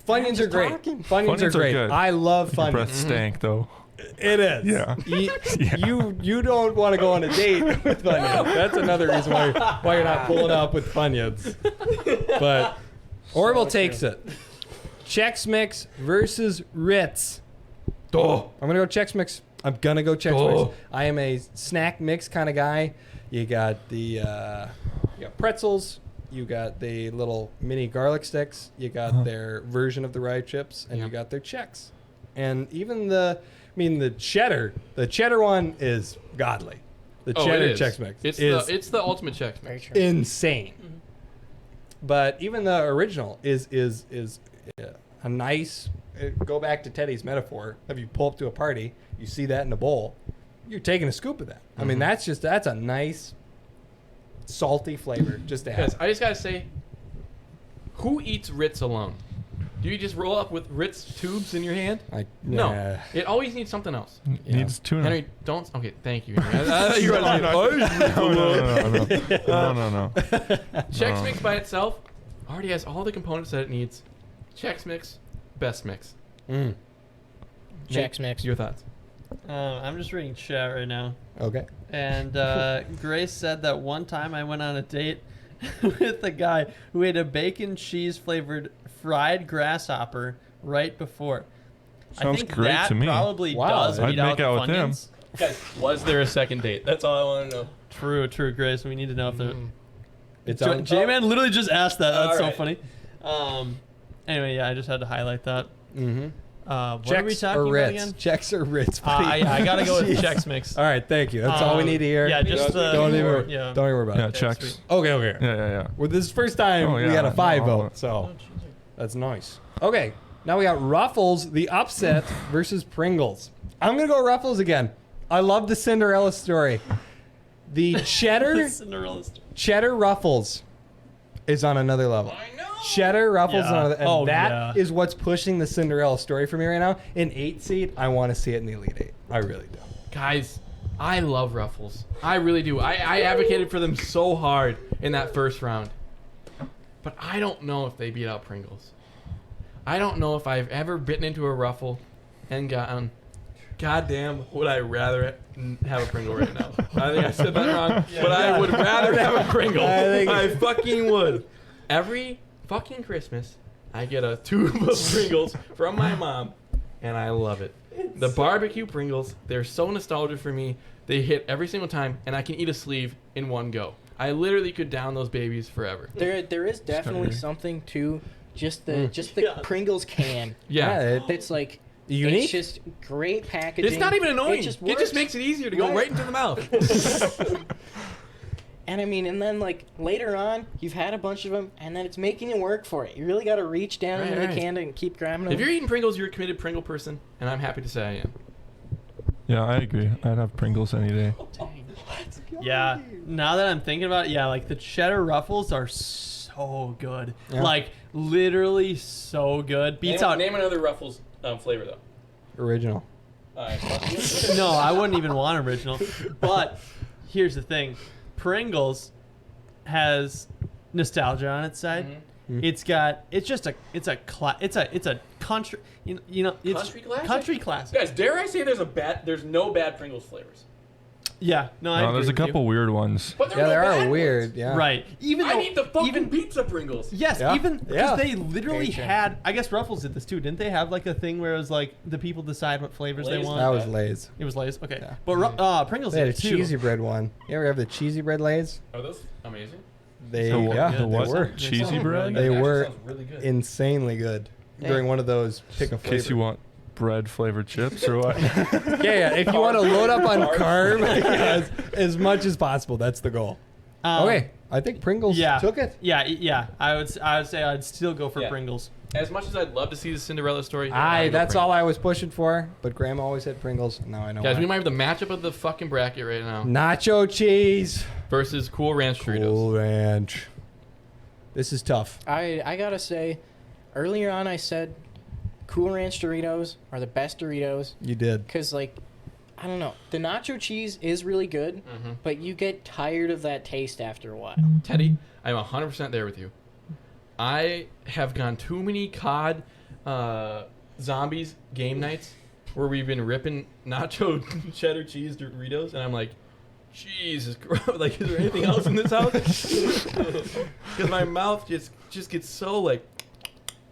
Funyuns are just great. talking. Funyuns are great. good. I love Your Funyuns. breath stank though. It is. Yeah. Yeah. You don't want to go on a date with Funyuns. That's another reason why you're not pulling up with Funyuns. But Orville takes it. Chex Mix versus Ritz. Oh. I'm gonna go Chex Mix. I'm gonna go Chex Oh. Mix. I am a snack mix kind of guy. You got the you got pretzels. You got the little mini garlic sticks. You got their version of the rye chips, and you got their Chex. And even the cheddar. The cheddar one is godly. The cheddar Chex Mix It's the ultimate Chex Very Mix. true. insane. But even the original is a nice. Go back to Teddy's metaphor. If you pull up to a party, you see that in a bowl, you're taking a scoop of that. I mean, that's a nice salty flavor just to have. Guys, I just gotta say, who eats Ritz alone? Do you just roll up with Ritz tubes in your hand? No, it always needs something else. Needs tuna. Henry, don't. Okay, thank you. Henry. I thought you were about to say, No. Chex Mix by itself already has all the components that it needs. Chex Mix, best mix. Chex Mix. Your thoughts? I'm just reading chat right now. Okay. And Grace said that one time I went on a date with a guy who ate a bacon cheese flavored fried grasshopper right before. I Sounds think great that to me. probably Wow. does I'd beat out make out with him. Funyuns. Guys, was there a second date? That's all I want to know. True, Grace. We need to know if there. It's on. J-Man literally just asked that. That's All so funny. Anyway, yeah, I just had to highlight that. Mm-hmm. What are we Chex talking or about Ritz? again? Chex or Ritz? buddy? I gotta go with Jeez. Chex Mix. All right, thank you. That's all we need to hear. Yeah, just don't even worry about Yeah, it. Chex. sweet. Okay. Yeah. Well, this is the first time Oh, we yeah, got a 5 no. vote, so that's nice. Okay, now we got Ruffles, the upset versus Pringles. I'm gonna go Ruffles again. I love the Cinderella story. The Cinderella story. cheddar Ruffles is on another level. I know. Cheddar Ruffles is on another, and Oh, that yeah. is what's pushing the Cinderella story for me right now. In 8 seed, I want to see it in the Elite 8. I really do. Guys, I love Ruffles. I really do. I advocated for them so hard in that first round. But I don't know if they beat out Pringles. I don't know if I've ever bitten into a Ruffle and gotten, goddamn, would I rather have a Pringle right now? I think I said that wrong, but I would rather have a Pringle. I fucking would. Every fucking Christmas, I get a tube of Pringles from my mom, and I love it. The barbecue Pringles, they're so nostalgic for me. They hit every single time, and I can eat a sleeve in one go. I literally could down those babies forever. There is definitely something to just the Pringles can. Yeah. It's like Unique? It's just great packaging. It's not even annoying. It just, It just makes it easier to go Right. right into the mouth. And I mean, and then like later on, you've had a bunch of them, and then it's making you work for it. You really got to reach down into the can and keep grabbing them. If you're eating Pringles, you're a committed Pringle person, and I'm happy to say I am. Yeah, I agree. I'd have Pringles any day. Yeah. Now that I'm thinking about it, yeah, like the cheddar Ruffles are so good. Yeah. Like literally so good. Beats out. Name another Ruffles flavor though. Original. No, I wouldn't even want original. But here's the thing. Pringles has nostalgia on its side. Mm-hmm. It's a country, it's country classic. Guys, dare I say there's no bad Pringles flavors? Yeah, no, I agree there's a with you. couple weird ones. But Yeah, no there bad are ones. weird. Yeah. Right. Even I though, need the fucking pizza Pringles. Yes, Yeah. even because Yeah. they literally Great had. I guess Ruffles did this too, didn't they? Have like a thing where it was like the people decide what flavors they Lay's want. That was Lay's. It was Lay's. Okay, Yeah. but Pringles They had a did too. cheesy bread one. You ever have the cheesy bread Lays? Are those amazing? They The they what? were Cheesy bread? They were really good. insanely good during one of those pick a In case you flavor. want bread flavored chips or what? Yeah, if you want to load up on carb as much as possible, that's the goal. Okay, I think Pringles Yeah. took it. Yeah. I would say I'd still go for Yeah. Pringles. As much as I'd love to see the Cinderella story, That's all I was pushing for, but Grandma always had Pringles. Now I know Guys, why. we might have the matchup of the fucking bracket right now Nacho cheese. versus Cool Ranch Doritos. Cool Ranch. This is tough. I gotta say, earlier on I said Cool Ranch Doritos are the best Doritos You did. because, like, I don't know, the nacho cheese is really good, but you get tired of that taste after a while. Teddy, I'm 100% there with you. I have gone too many COD zombies game nights where we've been ripping nacho cheddar cheese Doritos, and I'm like, Jesus Christ, like, is there anything else in this house? Because my mouth just gets so, like,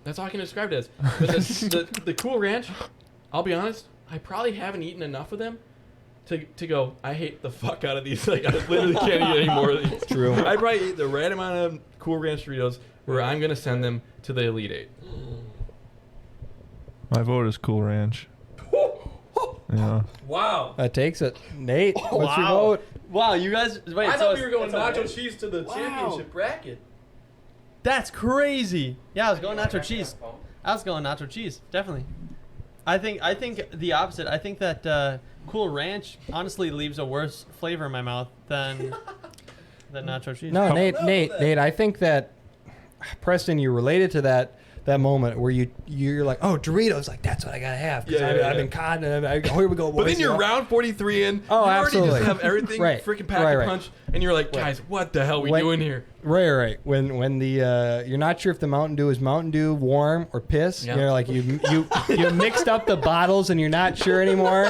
that's all I can describe it as. But the Cool Ranch, I'll be honest, I probably haven't eaten enough of them to go, I hate the fuck out of these. Like, I literally can't eat any more of these. True. I probably eat the right amount of Cool Ranch Doritos where I'm going to send them to the Elite Eight. My vote is Cool Ranch. Yeah. Wow. That takes it. Nate, what's your Wow. vote? Wow, you guys. Wait, I so thought we were going it's a win? nacho cheese to the championship bracket. That's crazy. Yeah, I was going nacho cheese. I was going nacho cheese, definitely. I think the opposite. I think that Cool Ranch honestly leaves a worse flavor in my mouth than nacho cheese. No, Nate. I think that Preston, you related to that moment where you're like, oh, Doritos, like that's what I gotta have. 'Cause I've been caught, and here we go. But boys, then you're you know? round 43 in. Oh, you already absolutely. just have everything Right. freaking packed a Right. punch, and you're like, guys, what the hell are we When- doing here? Right. When the you're not sure if the Mountain Dew is Mountain Dew warm or piss. Yeah. You're like you mixed up the bottles and you're not sure anymore,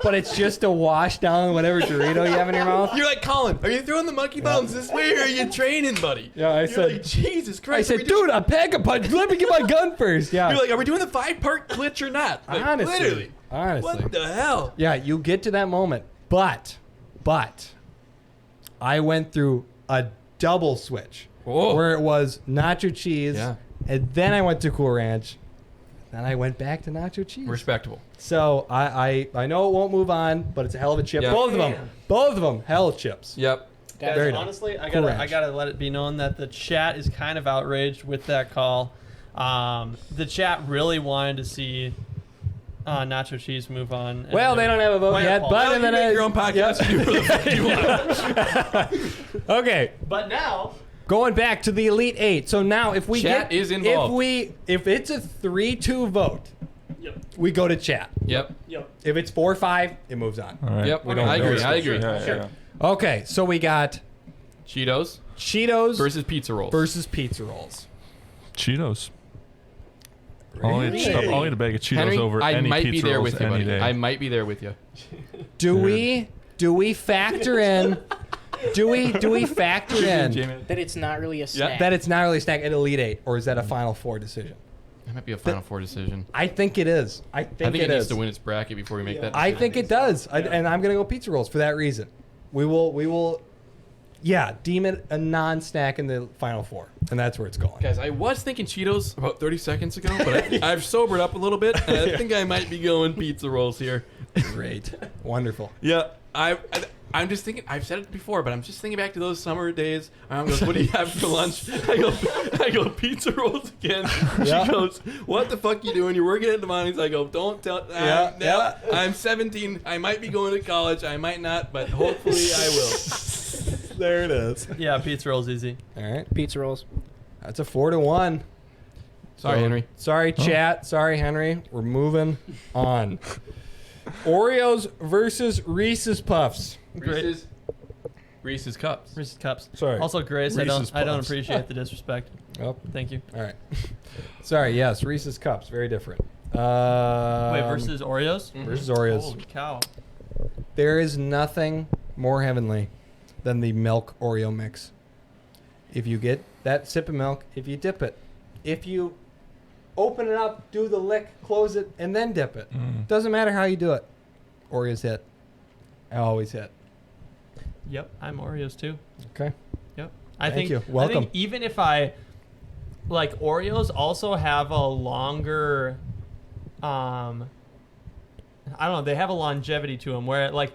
but it's just to wash down whatever Dorito you have in your mouth. You're like, Colin, are you throwing the monkey bounce this way, or are you training, buddy? Yeah, I You're said- like, Jesus I Christ. said, dude, a pack of punch. Let me get my gun first. Yeah. You're like, are we doing the 5-part glitch or not? Like, honestly, literally. honestly. What the hell? Yeah, you get to that moment, but I went through a double switch Whoa. where it was nacho cheese, Yeah. and then I went to Cool Ranch, then I went back to nacho cheese. Respectable. So I know it won't move on, but it's a hell of a chip. Yeah. Both of them, hell chips. Yep. Guys, Very nice. honestly, I Cool gotta Ranch. let it be known that the chat is kind of outraged with that call. The chat really wanted to see nacho cheese move on. and Well, they don't have a vote Wait, yet, Paul. but Well, in you the make your own podcast. You do whatever the fuck you want. okay, But now, going back to the Elite Eight. So now, if we Chat is involved. if it's a 3-2 vote, we go to chat. Yep. If it's 4-5, it moves on. All right. Yep. We don't I agree. know. I agree. Yeah. Okay, so we got Cheetos Cheetos versus pizza rolls. versus pizza rolls. Cheetos. I'll eat a bag of Cheetos Henry, over I any might pizza be there rolls with you, any buddy. day. I might be there with you. Do we factor in? Do we factor in That it's not really a snack. that it's not really a snack at Elite Eight, or is that a Final Four decision? That might be a Final Four decision. I think it is. I think it it needs is. to win its bracket before we make that I decision. think it does, and I'm gonna go pizza rolls for that reason. We will, deem it a non-snack in the Final Four, and that's where it's going. Guys, I was thinking Cheetos about 30 seconds ago, but I've sobered up a little bit, and I think I might be going pizza rolls here. Great, wonderful. Yeah, I'm just thinking. I've said it before, but I'm just thinking back to those summer days. I'm goes, what do you have for lunch? I go pizza rolls again. Yeah. She goes, what the fuck you doing? You're working at Devani's. I go, don't tell. I'm 17. I might be going to college. I might not, but hopefully I will. There it is. yeah, pizza roll's easy. All right, Pizza rolls. that's a 4-1. Sorry, Henry. Sorry, chat. Sorry, Henry. We're moving on. Oreos versus Reese's Puffs. Reese's. Reese's Cups. Reese's Cups. Sorry. Also, Grace, Reese's I don't Puffs. appreciate the disrespect. Oh, Thank you. all right. Sorry. Yes, Reese's Cups, very different. Wait, versus Oreos? versus Oreos. Holy cow. There is nothing more heavenly than the milk Oreo mix. If you get that sip of milk, if you dip it, if you open it up, do the lick, close it, and then dip it. Doesn't matter how you do it. Oreos hit. I always hit. Yep, I'm Oreos too. Okay. Yep. Thank you. I Welcome. think even if I like Oreos also have a longer I don't know, they have a longevity to them where like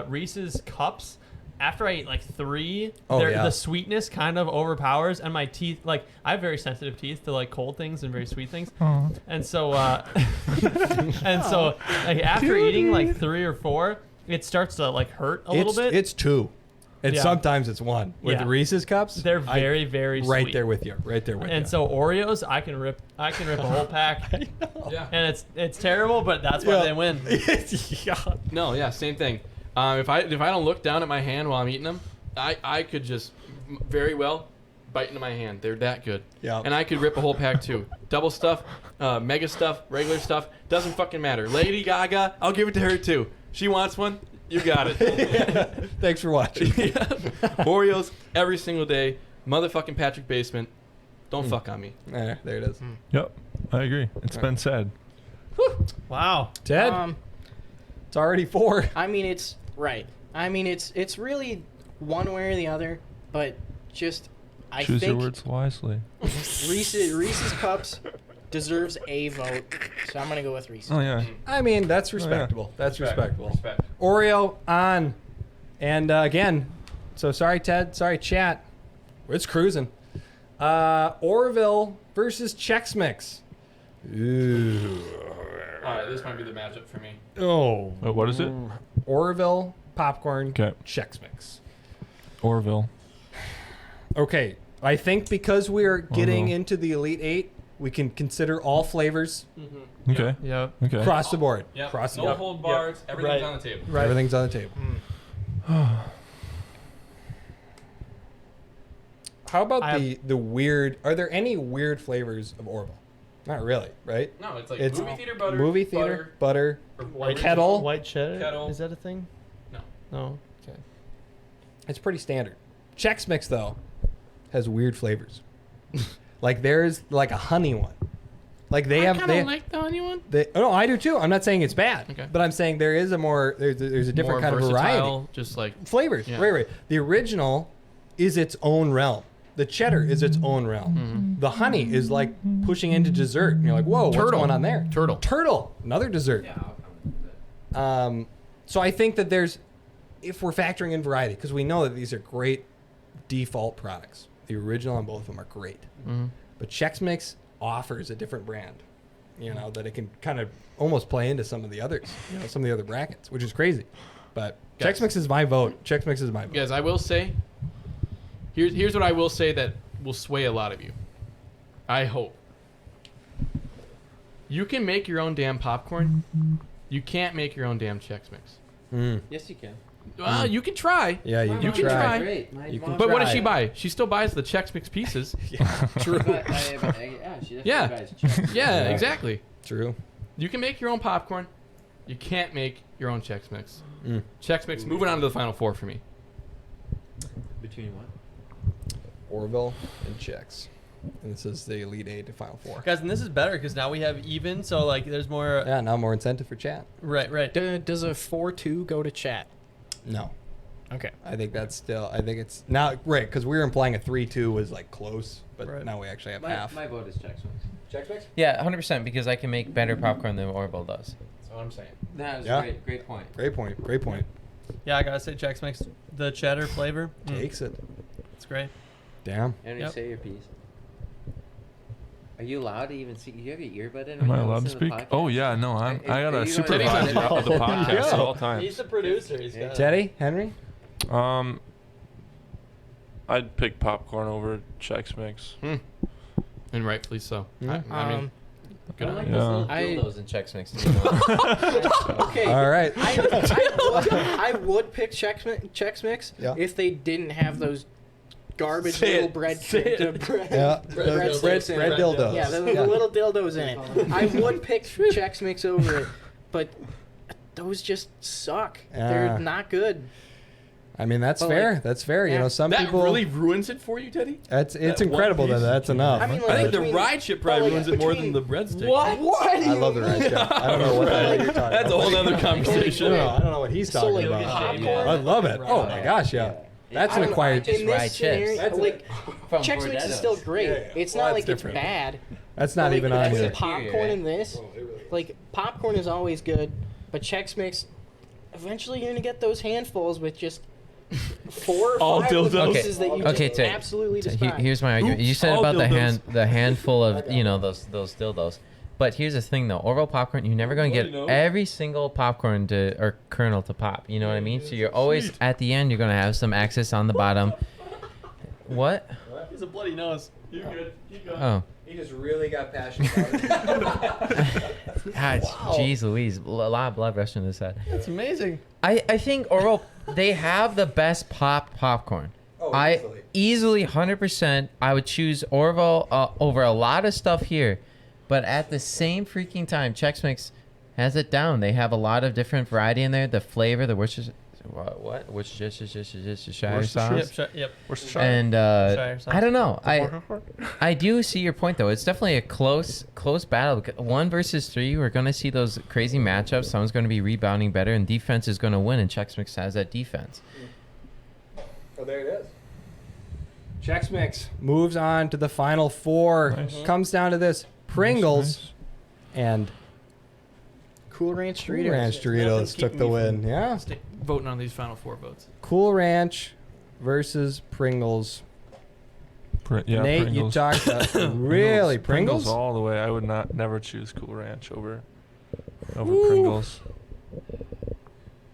Reese's Cups, after I eat like 3, the sweetness kind of overpowers, and my teeth, like I have very sensitive teeth to like cold things and very sweet things. And so like after eating like 3 or 4, it starts to like hurt a little bit. It's 2. And Yeah. sometimes it's 1. With the Reese's Cups, They're very, very right sweet. there with you. Right there with you. And so Oreos, I can rip a whole pack. Yeah. And it's terrible, but that's why they win. No, yeah, same thing. If I don't look down at my hand while I'm eating them, I could just very well bite into my hand. They're that good. Yeah. And I could rip a whole pack too. Double stuff, mega stuff, regular stuff, doesn't fucking matter. Lady Gaga, I'll give it to her too. She wants one. You got it. Thanks for watching. Oreos every single day. Motherfucking Patrick Basement. Don't fuck on me. There it is. Yep, I agree. It's been said. Wow. Ted, it's already 4. I mean, it's right. I mean, it's really one way or the other, but just I Choose your think words wisely. Reese's Cups deserves a vote, so I'm gonna go with Reese's. Oh yeah. I mean, that's respectable. That's respectable. Respect. Oreo on. And again, so sorry, Ted. Sorry, chat. It's cruising. Orville versus Chex Mix. Ooh. All right, this might be the matchup for me. Oh. What is it? Orville popcorn. Okay. Chex Mix. Orville. Okay. I think because we're getting Orville. into the Elite 8, we can consider all flavors Okay. Yep. Okay. across the board. Yep. Across the No board. hold bars. Everything's Right. on the table. Right. Everything's on the table. How about I the weird? Are there any weird flavors of Orville? Not really, right? No, it's like It's movie theater butter. Movie theater butter. or White Kettle. White cheddar. Kettle. Is that a thing? No. No. It's pretty standard. Chex Mix though has weird flavors. Like there's like a honey one. Like they have. They like the honey one. no, I do too. I'm not saying it's bad, Okay. but I'm saying there is a more there's a different kind of variety. Just like Flavors. Yeah. Right. The original is its own realm. The cheddar is its own realm. The honey is like pushing into dessert. And you're like, whoa, what's Turtle. going on there? Turtle. Turtle, another dessert. So I think that there's, if we're factoring in variety, because we know that these are great default products. The original on both of them are great. But Chex Mix offers a different brand, you know, that it can kind of almost play into some of the others, you know, some of the other brackets, which is crazy. But Guys. Chex Mix is my vote. Chex Mix is my vote. guys, I will say. Here's what I will say that will sway a lot of you. I hope. You can make your own damn popcorn. You can't make your own damn Chex Mix. Yes, you can. Well, you can try. Yeah, you My can mom's try. Great. My You can mom- But what does Try she it. buy? She still buys the Chex Mix pieces. True. But yeah, she definitely Yeah. buys Chex. Yeah, exactly. True. You can make your own popcorn. You can't make your own Chex Mix. Mm. Chex Mix. Moving on to the final 4 for me. Between what? Orville and Chex. And this is the Elite 8 to Final 4. Guys, and this is better because now we have even, so like there's more. Yeah, now more incentive for chat. Right. Does a 4-2 go to chat? No. Okay. I think that's still, I think it's, now, right, because we were implying a 3-2 was like close, but Right. now we actually have My, half. my vote is Chex Mix. Chex Mix? Yeah, 100% because I can make better popcorn than Orville does. That's what I'm saying. That was Yeah. great point. Great point. Great point. Yeah, I gotta say Chex Mix, the cheddar flavor. Takes it. It's great. Damn. And Yep. say your piece. Are you allowed to even see? Do you have your earbud in? Am when I you allowed to listen the speak? podcast? Oh yeah, no, I Are gotta you supervise gonna- the podcast at all times. He's the producer. He's got Teddy? Henry? I'd pick popcorn over Chex Mix. And rightfully so. Yeah. I mean, Good I like on those you. little I- dildos in Chex Mix. too. Okay. All right. I would pick Chex Mix Yeah. if they didn't have those garbage Say little it. bread. Say it. the bread Yeah. bread sticks in Bread it. dildos. Yeah, the little dildos in it. I would pick Chex Mix over it, but those just suck. Yeah. They're not good. I mean, that's But, fair. like, That's fair. You yeah. know, some That people. really ruins it for you, Teddy? It's that incredible one that piece. that's enough. I mean, I think the between- ride chip probably but, ruins like, it more than between- the breadstick. What? I love the right chip. I don't know what the hell you're talking That's a about. whole nother conversation. No, I don't know what he's So, talking like, about. popcorn- I love it. Oh my gosh, yeah. That's I an don't know, acquired. Just in this ride chips. scenario, That's like From Chex Mix is Doritos. still great. It's Well, not that's like different. it's bad. That's not But, even like, on the here. popcorn in this, like popcorn is always good, but Chex Mix, eventually you're gonna get those handfuls with just 4 or All 5 of the dildos. pieces that you Okay, just Ted. absolutely So despise. here's my argument. You said all about the dildos. the handful of those dildos, but here's the thing though. Orville popcorn, you're never gonna get every single popcorn or kernel to pop. You know what I mean? So you're always at the end. You're gonna have some excess on the bottom. What? He's a bloody nose. You're good. Keep going. Oh, He just really got passionate about it. jeez Louise, a lot of blood rushing to his head. That's amazing. I think Orville, they have the best popcorn. Oh, Easily 100%. I would choose Orville over a lot of stuff here, but at the same freaking time, Chex Mix has it down. They have a lot of different variety in there. The flavor, the Worcestershire sauce, Yep. and Shire sauce. I don't know. I do see your point though. It's definitely a close battle. 1 versus 3, we're gonna see those crazy matchups. Someone's gonna be rebounding better, and defense is gonna win. And Chex Mix has that defense. Oh, there it is. Chex Mix moves on to the final 4. Nice. Comes down to this: Pringles and Cool Ranch Cool Doritos. Ranch Doritos took the win. Yeah. Voting on these final 4 votes. Cool Ranch versus Pringles. Yeah, Nate, Pringles. you talked about really Pringles? all the way. I would never choose Cool Ranch over Woo. Pringles.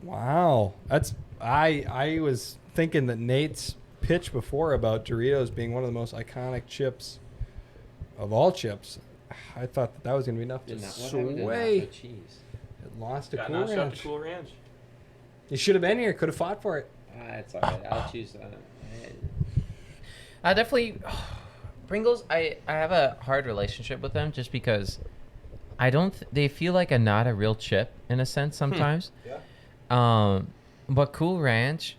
Wow, that's I was thinking that Nate's pitch before about Doritos being one of the most iconic chips of all chips. I thought that was gonna be enough to sway. cheese. It lost to Got Cool notched up Ranch. to Cool Ranch. You should have been here. Could have fought for it. It's alright. I'll choose. I definitely Pringles. I have a hard relationship with them just because I don't. They feel like not a real chip in a sense sometimes. Yeah. But Cool Ranch,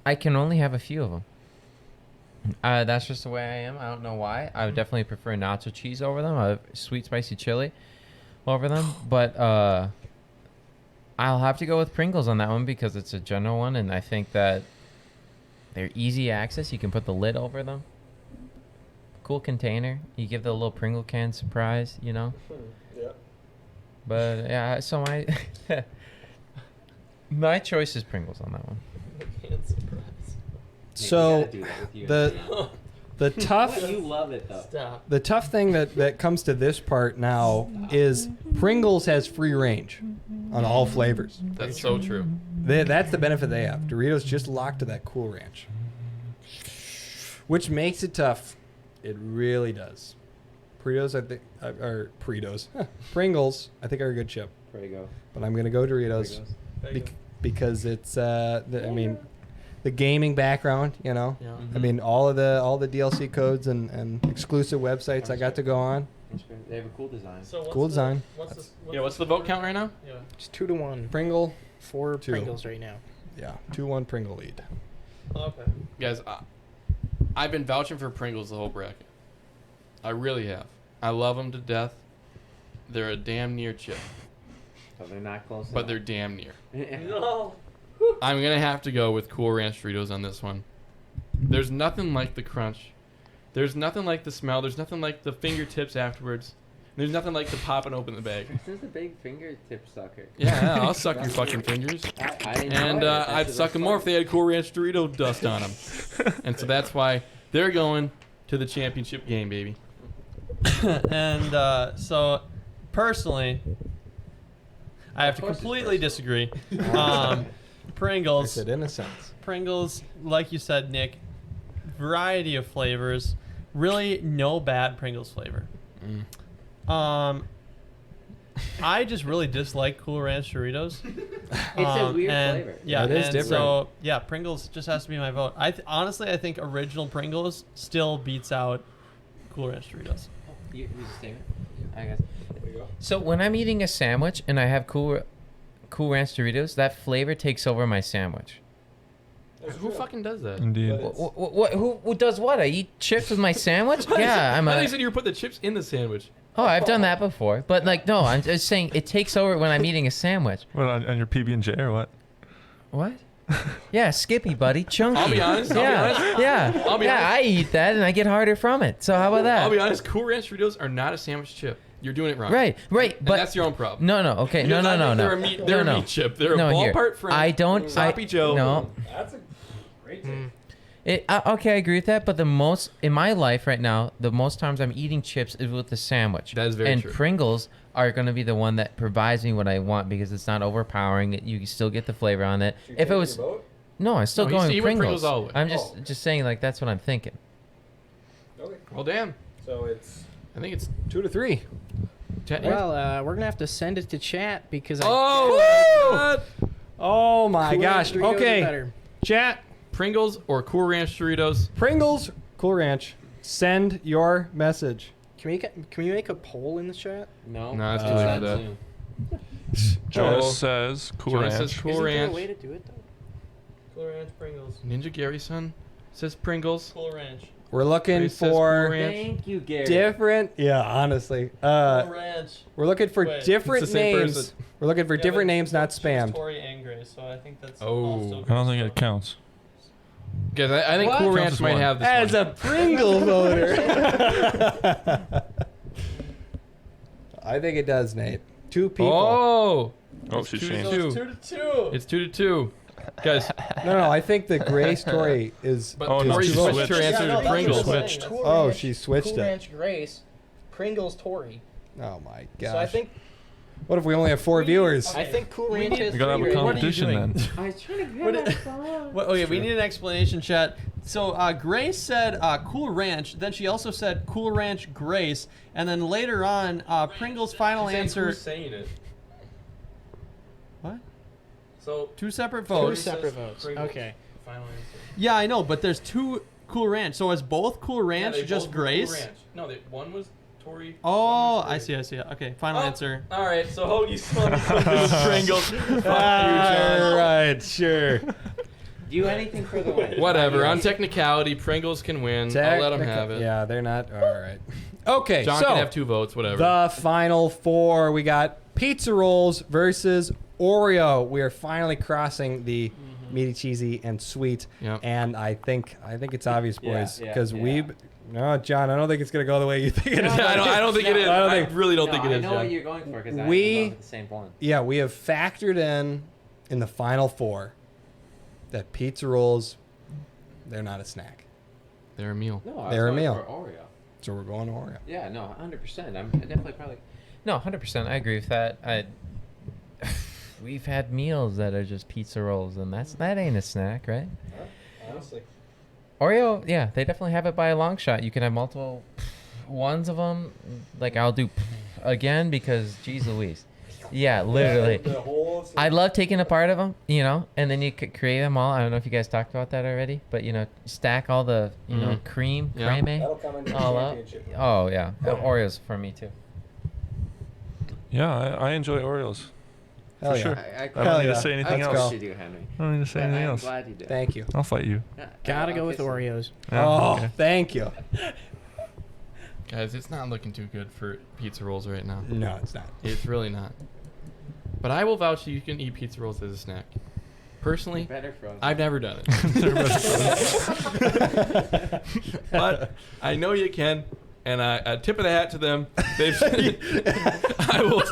I can only have a few of them. That's just the way I am. I don't know why. I would definitely prefer nacho cheese over them. I have sweet spicy chili over them. But I'll have to go with Pringles on that one because it's a general one, and I think that they're easy access. You can put the lid over them. Cool container. You give the little Pringle can surprise, you know. Yeah. But yeah, so my choice is Pringles on that one. So the tough You love it though. Stop. the tough thing that comes to this part now is Pringles has free range on all flavors. That's so true. That's the benefit they have. Doritos just locked to that Cool Ranch, which makes it tough. It really does. Doritos, I think, or Doritos, Pringles, I think are a good chip, There you go. but I'm gonna go Doritos because it's I mean, the gaming background, you know. Yeah. I mean, all the DLC codes and exclusive websites I got to go on. They have a cool design. So Cool design. What's the vote count right now? Yeah. It's 2-1 Pringle, for 2. Pringles right now. yeah, 2-1 Pringle lead. Okay. Guys, I've been vouching for Pringles the whole bracket. I really have. I love them to death. They're a damn near chip, So they're not close. but they're damn near. No. I'm going to have to go with Cool Ranch Doritos on this one. There's nothing like the crunch. There's nothing like the smell. There's nothing like the fingertips afterwards. There's nothing like the popping open the bag. This is a big fingertip sucker. Yeah, I'll suck your fucking fingers. And I'd suck them more if they had Cool Ranch Dorito dust on them. And so that's why they're going to the championship game, baby. And so, personally, I have to completely disagree. I Pringles. said innocence. Pringles, like you said, Nick, variety of flavors. Really, no bad Pringles flavor. I just really dislike Cool Ranch Doritos. It's a weird flavor. Yeah, It is and different. so yeah, Pringles just has to be my vote. Honestly, I think original Pringles still beats out Cool Ranch Doritos. You just think? I guess. So when I'm eating a sandwich and I have Cool Ranch Doritos, that flavor takes over my sandwich. Who fucking does that? Indeed. Who does what? I eat chips with my sandwich? Yeah, I'm I thought a. you said you were putting the chips in the sandwich. Oh, I've done that before, but like no, I'm just saying it takes over when I'm eating a sandwich. What, on your PB&J or what? What? Yeah, Skippy, buddy, chunky. I'll be honest. Yeah, yeah, I'll be yeah. I eat that and I get harder from it. So how about that? I'll be honest. Cool Ranch Doritos are not a sandwich chip. You're doing it wrong. Right, And but that's your own problem. no, okay, no. They're a meat chip. They're No, a here. ballpark friend. I don't. Sloppy Joe. No. That's a great Okay, I agree with that. But the most in my life right now, the most times I'm eating chips is with the sandwich. That is very and true. Pringles are going to be the one that provides me what I want because it's not overpowering. You still get the flavor on it. If it was no, I'm still No, going he with went Pringles. Pringles all the way. I'm just saying like that's what I'm thinking. Okay. Well, damn. So it's I think it's 2-3. Well, we're gonna have to send it to chat because Oh my Cool gosh. Ranch Doritos are Okay. better. Chat. Pringles or Cool Ranch Doritos. Pringles, Cool Ranch. Send your message. Can we make a poll in the chat? No. No, that's it's too late not for that. Zoom. Jonas says Cool Jonas Ranch. says Cool Isn't there a Ranch. way to do it though? Cool Ranch Pringles. Ninja Gary's son says Pringles. Cool Ranch. We're looking Grace says Cool for Ranch. Thank you, Gary. different. Yeah, honestly. Cool Ranch. We're looking for Wait, different it's the same names. person. We're looking for Yeah, different but names, not she's spammed. Tori and Grace, so I think that's Oh. all still I don't think good it counts. Guys, I think What? Cool Counts Ranch as might one. have this As one. a Pringle voter. I think it does, Nate. 2 people. Oh, Oh, she's two to changed. two. So it's 2-2. It's 2-2. Guys, No, I think the Grace Tori is. but Oh, no, Tori she switched switched. her answer Yeah, to no, Pringles. Switched. Cool Oh, Ranch- she switched Cool it. Ranch Grace, Pringles Tory. Oh my gosh. So I think What if we only have 4 viewers? I think Cool Ranch has You gotta have a three, right? competition doing? then. I was trying to What grab it- my phone. Well, okay, we need an explanation, chat. So Grace said Cool Ranch, then she also said Cool Ranch Grace, and then later on, Pringles' final answer. saying it. What? So 2 separate Two votes. separate votes. Pringles. Okay. final answer. Yeah, I know, but there's 2 Cool Ranch. So is both Cool Ranch just Grace? No, one was Tori. Oh, I see. Okay, final answer. All right, so Hoagie Smokey Pringles. Fuck you, All John. right, sure. Do anything for the win. Whatever. On technicality, Pringles can win. I'll let them have it. Yeah, they're not. All right. Okay, John so can have 2 votes. Whatever. the final 4, we got pizza rolls versus Oreo. We are finally crossing the meaty, cheesy, and sweet. Yep. And I think it's obvious, boys, Yeah, because yeah. we. No, John, I don't think it's gonna go the way you think it is. I don't think it is. I don't I think- really don't No, think it I is. know John. what you're going for because We- I'm at the same one. Yeah, we have factored in the final 4 that pizza rolls, they're not a snack. They're a meal. No, I They're a was going meal. for Oreo. So we're going Oreo. Yeah, no, 100%. I'm definitely probably. No, 100%. I agree with that. We've had meals that are just pizza rolls, and that ain't a snack, right? Honestly. Oreo, yeah, they definitely have it by a long shot. You can have multiple ones of them. Like I'll do again because, geez Louise. Yeah, literally. I love taking a part of them, and then you could create them all. I don't know if you guys talked about that already, but stack all the cream, Yeah. creme, all up. Oh yeah, Oreos for me too. Yeah, I enjoy Oreos. Hell For yeah. sure. I I don't need yeah. to say anything Let's of go. course else. you do, Henry. I don't need to say But anything I'm else. glad you did. Thank you. I'll fight you. Yeah, Gotta I'll go with kiss you. Oreos. Yeah, Oh, okay. thank you. Guys, it's not looking too good for pizza rolls right now. No, it's not. It's really not. But I will vouch you can eat pizza rolls as a snack. Personally, Better frozen. I've never done it. But I know you can, and a tip of the hat to them. They've. I will.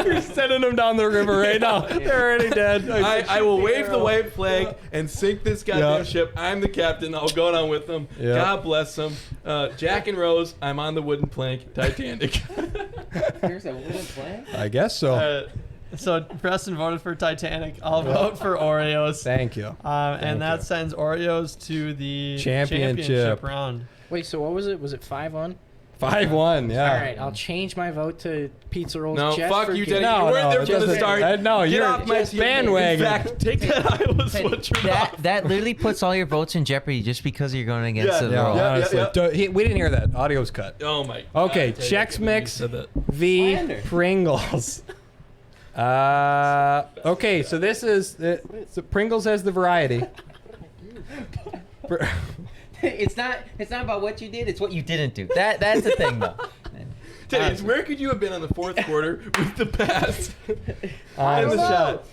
You're sending them down the river right now. They're already dead. I will wave the white flag and sink this goddamn Yeah. ship. I'm the captain. I'll go down with them. Yeah. God bless them. Jack and Rose, I'm on the wooden plank. Titanic. Here's a wooden plank. I guess so. So Preston voted for Titanic. I'll vote for Oreos. Thank you. And that you. sends Oreos to the Championship. round. Wait, so what was it? Was it 5-1? 5-1. Yeah. All right, I'll change my vote to pizza rolls. No, just fuck for you, good. Teddy. No, You weren't no, there it from the doesn't- start. no, Get you're off my just team. bandwagon. In fact, take that Iowa sweatshirt off. That literally puts all your votes in jeopardy just because you're going against the Yeah, roll. yeah. honestly. We didn't hear that. Audio's cut. Oh my god. Okay, Teddy, I Chex can't believe you Mix said that. V Slander. Pringles. Okay, so this is so Pringles has the variety. It's not about what you did. It's what you Didn't do. That's the thing, though. Teddy, where could you have been on the fourth quarter with the pass I and the don't shot?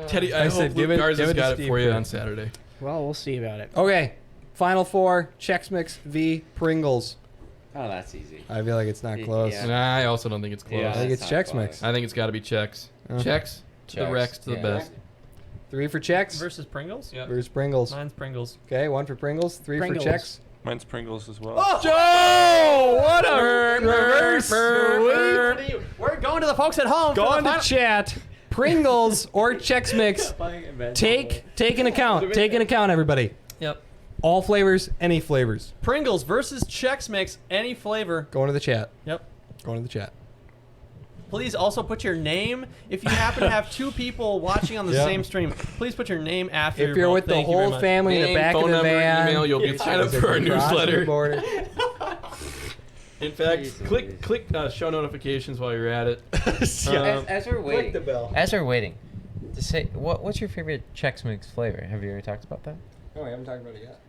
Teddy, I said hope give Luke it- Garza's give it to got it Steve for you first. on Saturday. Well, we'll see about it. Okay, Final Four: Chex Mix V Pringles. Oh, that's easy. I feel like it's not close. Yeah. Nah, I also don't think it's close. Yeah, I think that's it's not Chex close. Mix. I think it's got to be Chex. Uh. Chex to the Chex, Rex to the yeah. best. 3 for Chex Versus Pringles? Yeah. versus Pringles. Mine's Pringles. Okay, 1 for Pringles, 3 Pringles. for Chex. Mine's Pringles as well. Joe, what a reverse! We're going to the folks at home. Go on to chat. Pringles or Chex Mix. Take an account. Take an account, everybody. Yep. All flavors, any flavors. Pringles versus Chex Mix, any flavor. Go into the chat. Yep. Go into the chat. Please also put your name. If you happen to have 2 people watching on the Yep. same stream, please put your name after If your you're vote. with the Thank you very whole much. family in the Name, back of phone the number, van, email, you'll get signed up as they for our cross the newsletter. border. In fact, Jeez click show notifications while you're at it. As we're waiting. bell. As we're waiting, to say, what's your favorite Chex Mix flavor? Have you ever talked about that? No, we haven't talked about it yet.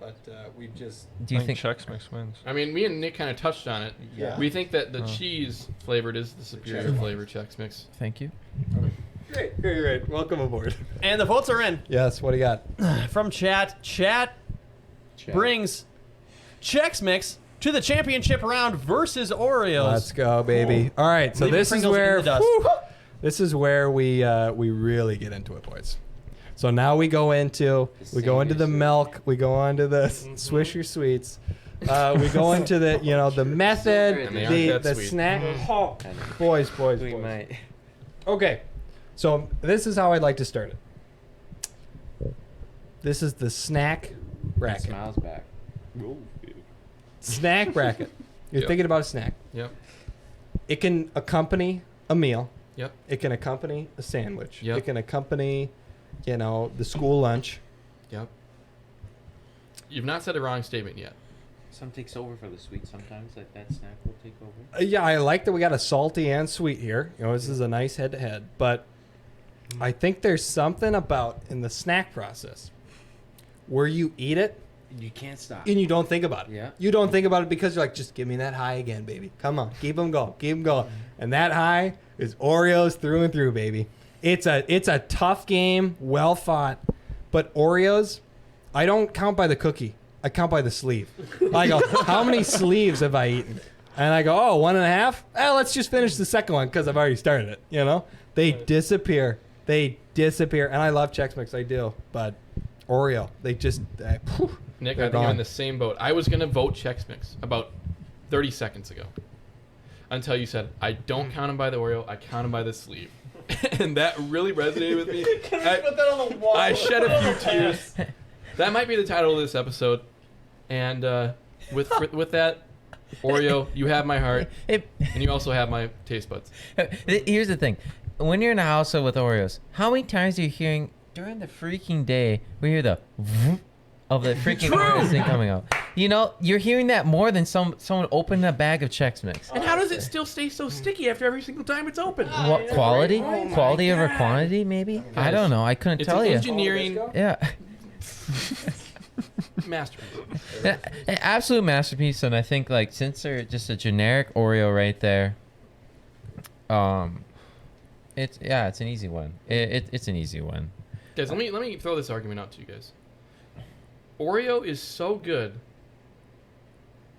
But we just. Do you I think think? Chex Mix wins. I mean, me and Nick kind of touched on it. Yeah. We think that the cheese flavored is the superior cheddar. flavor Chex Mix. Thank you. Great. Welcome aboard. And the votes are in. Yes, what do you got? From chat, brings Chex Mix to the championship round versus Oreos. Let's go, baby. All right, so Leaving this is Pringles in where the dust. this is where we really get into it, boys. So now we go into the milk, we go on to the Swisher Sweets, we go into the the method, And they aren't that the sweet. snack. Oh, boys. We might. Okay, so this is how I'd like to start it. This is the snack bracket. Smiles back. Snack bracket. You're Yep. thinking about a snack. Yep. It can accompany a meal. Yep. It can accompany a sandwich. Yep. It can accompany, the school lunch. Yep. You've not said a wrong statement yet. Some takes over for the sweet sometimes. Like that snack will take over. Yeah, I like that we got a salty and sweet here. This is a nice head-to-head. But I think there's something about in the snack process where you eat it You can't stop. and you don't think about it. Yeah. You don't think about it because you're like, just give me that high again, baby. Come on, keep them going, keep them going. And that high is Oreos through and through, baby. It's a tough game, well fought. But Oreos, I don't count by the cookie. I count by the sleeve. I go, how many sleeves have I eaten? And I go, 1.5? Let's just finish the second one because I've already started it. They disappear. They disappear. And I love Chex Mix, I do. But Oreo, they just, whew, Nick, they're I think I'm gone. in the same boat. I was going to vote Chex Mix about 30 seconds ago until you said, I don't count them by the Oreo, I count them by the sleeve. And that really resonated with me. I shed a few tears. That might be the title of this episode. And with that, Oreo, you have my heart, and you also have my taste buds. Here's the thing. When you're in a household with Oreos, how many times are you hearing during the freaking day, we hear the vroom of the freaking Oreos thing coming out? You're hearing that more than someone opening a bag of Chex Mix. And how does it still stay so sticky after every single time it's open? What quality? Quality over quantity, maybe? I don't know. I couldn't It's tell an you. engineering Yeah. masterpiece. An absolute masterpiece, and I think since they're just a generic Oreo right there, it's an easy one. It's an easy one. Guys, let me throw this argument out to you guys. Oreo is so good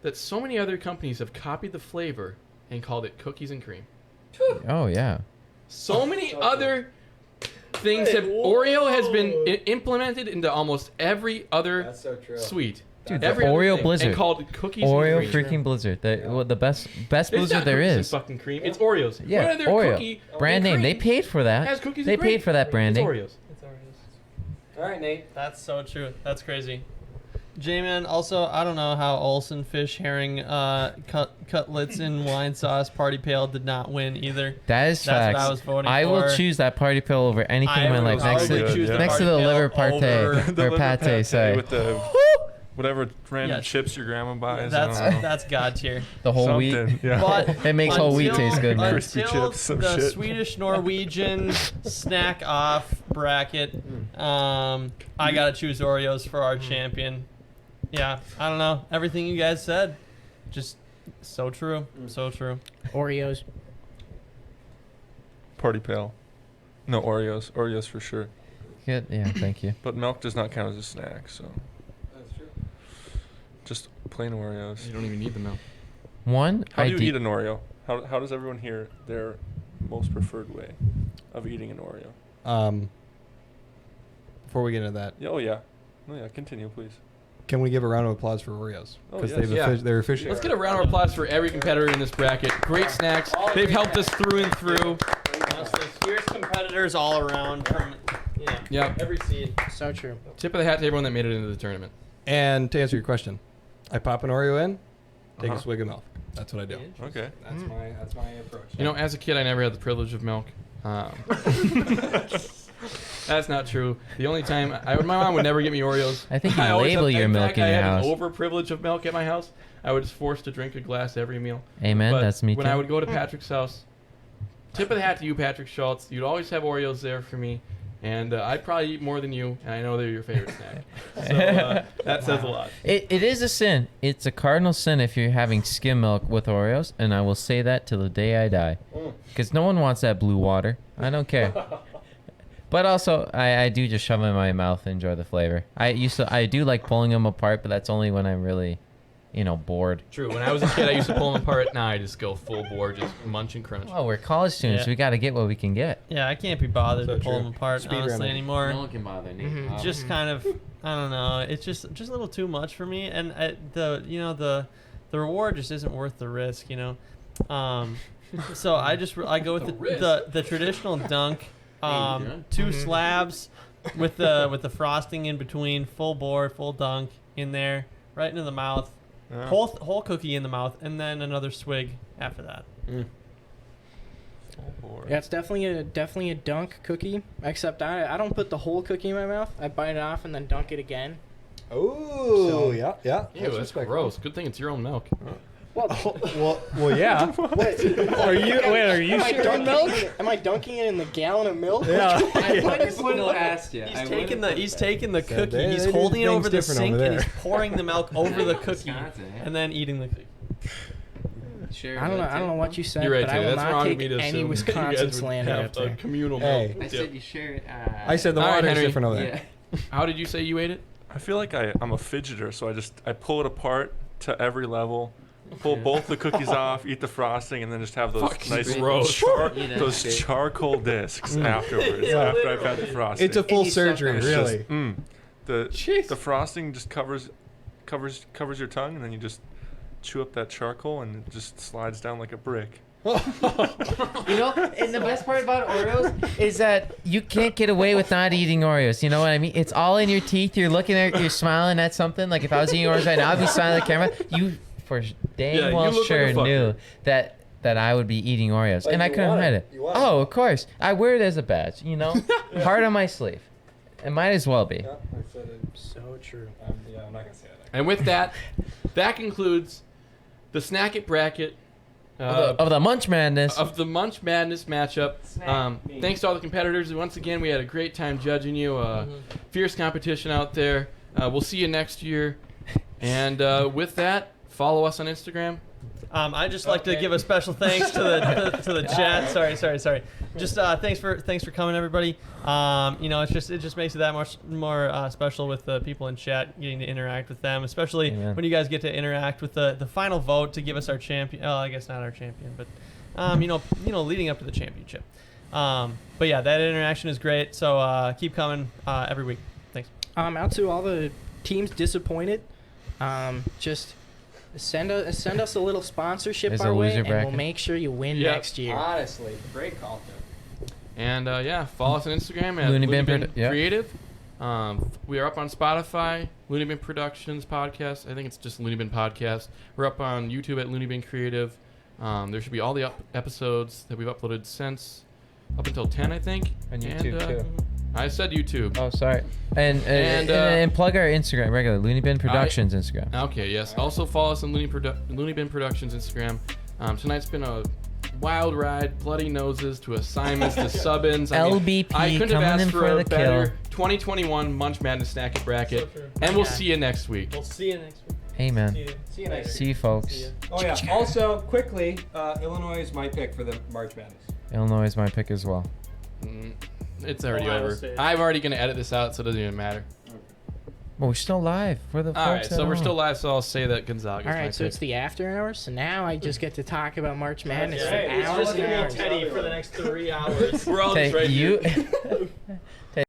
that so many other companies have copied the flavor and called it cookies and cream. Oh yeah. So many other things have Oreo has been implemented into almost every other so true. sweet. Dude, every the other Oreo thing, Blizzard. and called cookies Oreo and cream. freaking Blizzard. The best It's Blizzard not there cookies and is. fucking cream. It's Oreos. Yeah, What other Oreo. cookie Brand and name. They cream paid for that. has cookies They and cream? paid for that branding. It's Oreos. It's Oreos. All right, Nate. That's so true. That's crazy. J-Man, also, I don't know how Olsen fish herring cutlets in wine sauce party pail did not win either. That's That's facts. what I was voting I for. will choose that party pill over anything I in my would life. Next probably to, choose the next to party the pail liver party over- The or liver pate, sorry. with the whatever random Yes. chips your grandma buys. I don't know. That's God tier. The whole wheat. Something, yeah. But It makes whole wheat taste good, man. Crispy Until chips, some the shit. Swedish Norwegian snack off bracket, I gotta choose Oreos for our champion. Yeah, I don't know. Everything you guys said, just so true, so true. Oreos. Party pail. No, Oreos. Oreos for sure. Good. Yeah, thank you. But milk does not count as a snack, so That's true. just plain Oreos. You don't even need the milk. One, How do you eat an Oreo? How does everyone hear their most preferred way of eating an Oreo? Before we get into that, Yeah, oh yeah. No, yeah. Continue, please. can we give a round of applause for Oreos? Oh, Because yes. Yeah. they're officially. Let's get a round of applause for every competitor in this bracket. Great snacks. They've helped us through and through. Honestly, fierce competitors all around. From, Yep. every seed. So true. Tip of the hat to everyone that made it into the tournament. And to answer your question, I pop an Oreo in, take a Uh-huh. swig of milk. That's what I do. Okay. That's my approach. You know, as a kid, I never had the privilege of milk. That's not true. The only time my mom would never get me Oreos. I think you always label had- your in milk fact, in I your had house. an over privilege of milk at my house. I was forced to drink a glass every meal. Amen. But That's me when too. I would go to Patrick's house, tip of the hat to you, Patrick Schultz. You'd always have Oreos there for me, and I'd probably eat more than you, and I know they're your favorite snack. So that says a lot. It is a sin. It's a cardinal sin if you're having skim milk with Oreos, and I will say that till the day I die. Because no one wants that blue water. I don't care. But also, I do just shove them in my mouth and enjoy the flavor. I do like pulling them apart, but that's only when I'm really, bored. True. When I was a kid, I used to pull them apart. Now I just go full bore, just munch and crunch. Well, we're college students. Yeah. We got to get what we can get. Yeah, I can't be bothered So to pull true. them apart Speed honestly running. anymore. No one can bother me. Mhm. Just kind of, I don't know. It's just a little too much for me, and the reward just isn't worth the risk, So I go with the traditional dunk, doing? 2 slabs with the frosting in between, full bore, full dunk in there, right into the mouth, Yeah. whole cookie in the mouth, and then another swig after that. Oh, boy. Yeah, it's definitely a dunk cookie. Except I don't put the whole cookie in my mouth. I bite it off and then dunk it again. Oh, So- yeah. Ew, that's gross. Good thing it's your own milk. Well, yeah. Are you Am I sure? dunking Am I dunking it in the gallon of milk? I still asked you. He's taking the cookie, they he's do holding it things over the different sink, over and there. he's pouring the milk over the cookie, Wisconsin, yeah. and then eating the cookie. Sure, I don't know what you said, You're right, but I Taylor. will That's not wrong of take me to any assume that you Wisconsin guys would slander have after. a communal Hey. milk. I dip. said you share it. I said the All right, water is Henry. different over there. Yeah. How did you say you ate it? I feel like I'm a fidgeter, so I pull it apart to every level, pull both the cookies off, eat the frosting, and then just have those Fucking nice gross. Eat that those shit. charcoal discs afterwards after I've had the frosting. It's a full Any stuff surgery, like It's really. just, the frosting just covers your tongue, and then you just chew up that charcoal, and it just slides down like a brick. And the best part about Oreos is that you can't get away with not eating Oreos. You know what I mean? It's all in your teeth. You're looking at, you're smiling at something. Like if I was eating Oreos right now, I'd be smiling at the camera. You for dang Yeah, you well look like sure a fucker. knew that I would be eating Oreos, and I couldn't hide it. Oh, of course. I wear it as a badge. Heart on my sleeve. It might as well be. So true. Yeah, I'm not gonna say that. And with that, that concludes the Snack It bracket Of the Munch Madness. of the Munch Madness matchup. Thanks to all the competitors. Once again, we had a great time judging you. Fierce competition out there. We'll see you next year. And with that, follow us on Instagram. I just like to give a special thanks to the chat. Sorry. Just thanks for coming, everybody. It just makes it that much more special with the people in chat, getting to interact with them, especially Amen. when you guys get to interact with the final vote to give us our champion. I guess not our champion, but leading up to the championship. But yeah, that interaction is great. So keep coming every week. Thanks. Out to all the teams disappointed. Just send us a little sponsorship Is our a way, loser and bracket. we'll make sure you win Yep. next year. Honestly, great call. And follow us on Instagram at LooneyBin LooneyBin yeah. Creative. We are up on Spotify, LooneyBin Productions Podcast. I think it's just LooneyBin Podcast. We're up on YouTube at LooneyBin Creative. There should be all the episodes that we've uploaded since up until 10, I think. On YouTube too. I said YouTube. Oh, sorry. And plug our Instagram regular LooneyBin Productions Instagram. Okay, yes. Also follow us on LooneyBin Productions Instagram. Tonight's been a wild ride, bloody noses to assignments to sub-ins. LBP I couldn't have coming asked in for for a the better kill. 2021 Munch Madness Snack Bracket. So true. And we'll see you next week. We'll see you next week. Hey, man. See you next See you, folks. See ya. Oh yeah. Also, quickly, Illinois is my pick for the March Madness. Illinois is my pick as well. It's already Ohio over. State. I'm already going to edit this out, so it doesn't even matter. Well, we're still live for the All right, folks so at we're home. still live, so I'll say that Gonzaga is All my right, so pick. it's the after hours. So now I just get to talk about March Madness Hey, for it's hours just and me and hours. Teddy for the next 3 hours. We're all Hey, just right here. you